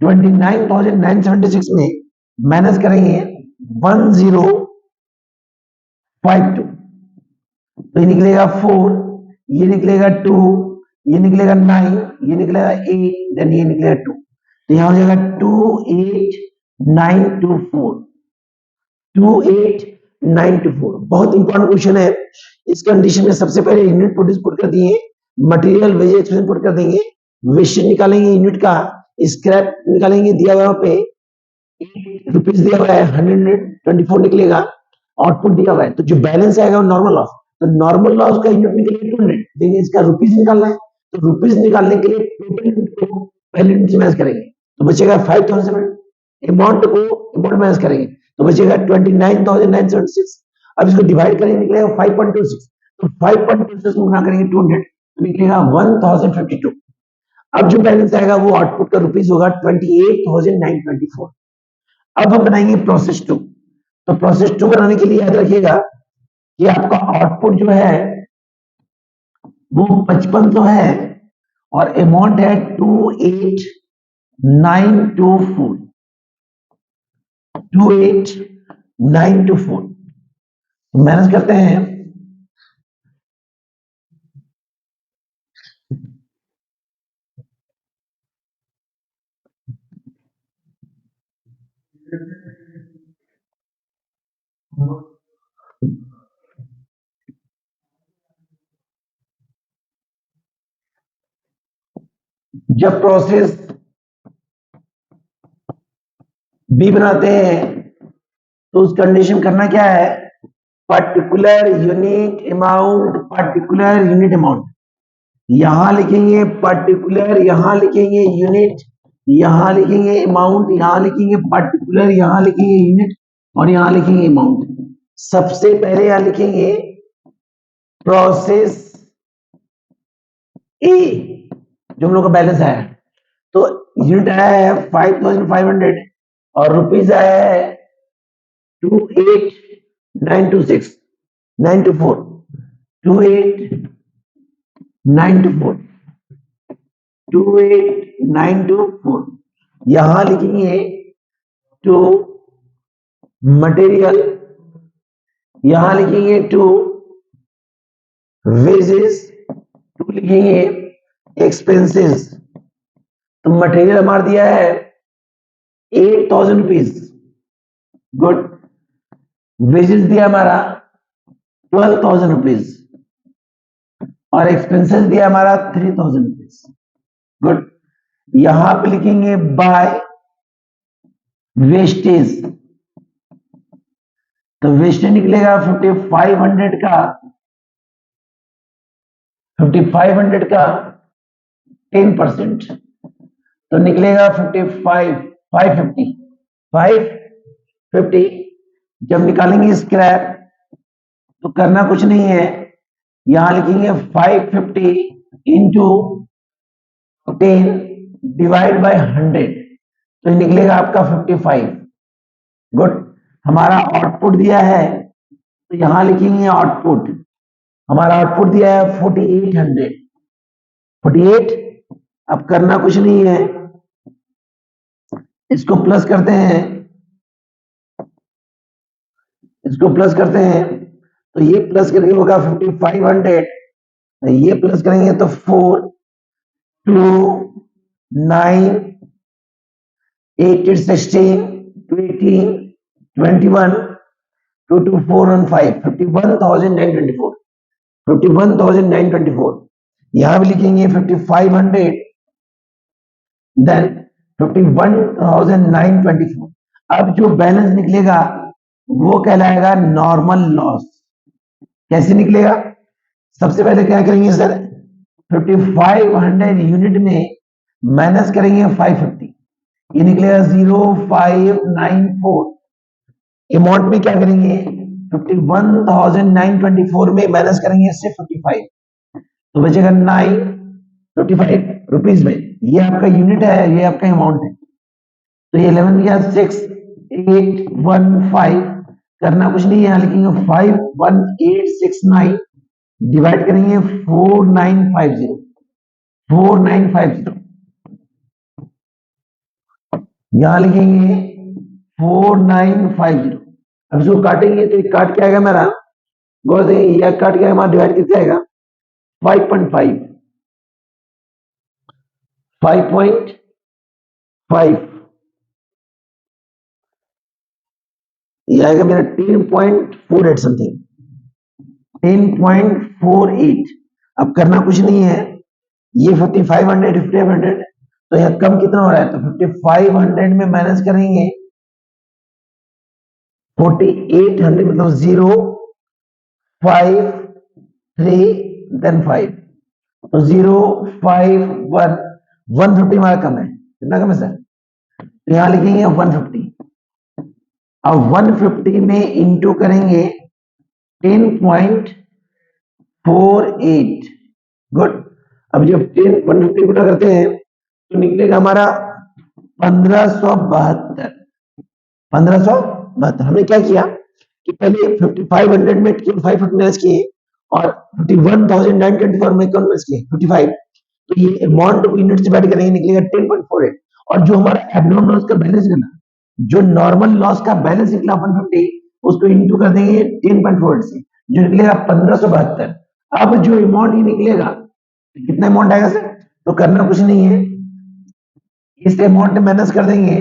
29,976 में माइनस करेंगे 1052, तो ये निकलेगा 4, ये निकलेगा 2, ये निकलेगा 9, ये निकलेगा 8, देन ये निकलेगा 2, तो यहां हो जाएगा 28924, 28924। बहुत इंपॉर्टेंट क्वेश्चन है। इस कंडीशन में सबसे पहले यूनिट पुट कर दिए, मटेरियल वेज एक्सपेंस पुट कर देंगे, वेस्टेज निकालेंगे यूनिट का, स्क्रैप निकालेंगे, दिया हुआ पे रुपीज दिया हुआ है 124 निकलेगा, आउटपुट दिया हुआ है, तो जो बैलेंस आएगा वो नॉर्मल लॉस, तो नॉर्मल लॉस का यूनिट निकलेगा 200, देखिए इसका रुपीज निकालना है, तो रुपीज निकालने के लिए टोटल यूनिट को पहले यूनिट से मैच करेंगे तो बचेगा 5000, अमाउंट को अमाउंट मैच करेंगे तो बचेगा 29,976। अब इसको डिवाइड करेंगे निकलेगा 5.26, तो 5.26 गुना करेंगे 200 तो निकलेगा 1052। अब जो बैलेंस आएगा वो आउटपुट का रुपीज होगा 28,924। अब हम बनाएंगे प्रोसेस 2। तो प्रोसेस 2 बनाने के लिए याद रखिएगा कि आपका आउटपुट जो है वो 5500 है और अमाउंट है 28924, 28924। मैनेज करते हैं, जब प्रोसेस बी बनाते हैं तो उस कंडीशन करना क्या है, particular unit amount, particular unit amount, यहां लिखेंगे पर्टिकुलर, यहां लिखेंगे यूनिट, यहां लिखेंगे अमाउंट, यहां लिखेंगे पर्टिकुलर, यहां लिखेंगे यूनिट और यहां लिखेंगे अमाउंट। सबसे पहले यहां लिखेंगे प्रोसेस ए, जो हम लोग का बैलेंस आया, तो यूनिट आया है 5500 और रुपीज आया है 28926 924, 28924, 28924। यहां लिखेंगे टू मटेरियल, यहां लिखेंगे टू वेजेस, टू लिखेंगे एक्सपेंसेस। तो मटेरियल हमारा दिया है 8,000 रुपीज, गुड। वेजेस दिया हमारा 12,000 रुपीज और एक्सपेंसेस दिया हमारा 3,000 रुपीज, गुड। यहां पे लिखेंगे बाय वेस्टेज, तो वेस्टेज निकलेगा 5500 का, 5500 का 10%, तो निकलेगा 550, 550। जब निकालेंगे स्क्रैप तो करना कुछ नहीं है, यहां लिखेंगे 550 इंटू 10 डिवाइड बाय 100 तो ये निकलेगा आपका 55। गुड। हमारा आउटपुट दिया है तो यहां लिखेंगे आउटपुट, हमारा आउटपुट दिया है 4800। 48 अब करना कुछ नहीं है, इसको प्लस करते हैं, इसको प्लस करते हैं तो ये प्लस करेंगे होगा 5500, ये प्लस करेंगे तो 4 2 9 8 16 18 21 2 2 4 1 5 51,924 51,924। यहां भी लिखेंगे 5500 देन 51,924। अब जो बैलेंस निकलेगा वो कहलाएगा नॉर्मल लॉस। कैसे निकलेगा? सबसे पहले क्या करेंगे सर, 5500 यूनिट में माइनस करेंगे 550, ये निकलेगा 0594। अमाउंट में क्या करेंगे, 51,924 में माइनस करेंगे इससे 55 तो बचेगा 955 रुपीज में। ये आपका यूनिट है, ये आपका अमाउंट है। तो ये 11 या 6815 करना कुछ नहीं है, यहां लिखेंगे 51869 डिवाइड करेंगे 4950 4950, यहां लिखेंगे 4950। अब इसको काटेंगे तो ये काट के आएगा मेरा, गौर से यह काट के हमारा डिवाइड कितना आएगा 5.5 5.5 ये आएगा मेरा 10.48 समथिंग 10.48। अब करना कुछ नहीं है, ये 5500 तो यह कम कितना हो रहा है, तो 5500 में माइनस करेंगे 4800 मतलब 0 5 3 देन 5 तो 0 5 1 150 हमारा कम है। कितना कम है सर? तो यहां लिखेंगे 150। अब 150 में इंटू करेंगे 10.48। गुड। अब जब 150 गुना करते हैं तो निकलेगा हमारा 1572। 1572 हमने क्या किया कि पहले 5500 में 550 माइनस किए और 51,924 में कौन माइनस किए 55, तो ये अमाउंट को यूनिट से डिवाइड करेंगे निकलेगा 10.48। और जो हमारा एब्नॉर्मल लॉस का बैलेंस निकला, जो नॉर्मल लॉस का बैलेंस निकला 150, उसको इंटू कर देंगे 10.48 से जो निकलेगा 1572। अब जो अमाउंट ये निकलेगा कितना अमाउंट आएगा सर, तो करना कुछ नहीं है, इस अमाउंट में माइनस कर देंगे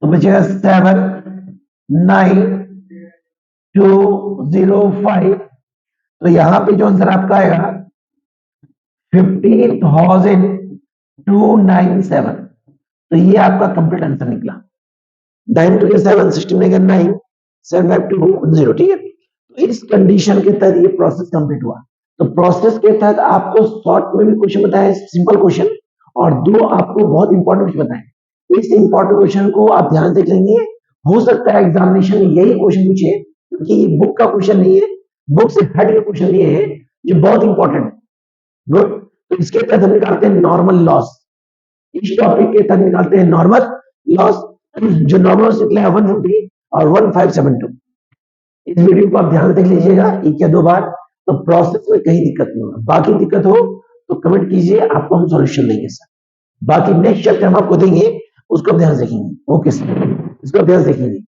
तो बचेगा 79205। तो यहां पे जो आंसर आपका आएगा 50,297। तो ये आपका कंप्लीट आंसर निकला। 9 टू 7 16 में 9 75210। ठीक है, तो इस कंडीशन के तहत ये प्रोसेस कंप्लीट हुआ। तो प्रोसेस के तहत आपको शॉर्ट में भी क्वेश्चन बताए, सिंपल क्वेश्चन, और दो आपको बहुत इंपॉर्टेंट क्वेश्चन बताए। इस इंपॉर्टेंट क्वेश्चन को आप ध्यान से करेंगे, हो सकता है एग्जामिनेशन में यही क्वेश्चन पूछे, क्योंकि ये बुक का क्वेश्चन नहीं है, बुक से हट के क्वेश्चन लिए है जो बहुत इंपॉर्टेंट है। गुड। तो इसके तहत हम निकालते हैं नॉर्मल लॉस, इस टॉपिक के तहत निकालते हैं नॉर्मल लॉस, जो नॉर्मल लॉस निकला है 150 और 1572। इस वीडियो को आप ध्यान से देख लीजिएगा एक या दो बार, तो प्रोसेस में कहीं दिक्कत नहीं होगा। बाकी दिक्कत हो तो कमेंट कीजिए, आपको हम सॉल्यूशन देंगे सर। बाकी नेक्स्ट चैप्टर हम आपको देंगे, उसको ध्यान से देखेंगे। ओके सर, इसको ध्यान से देखेंगे।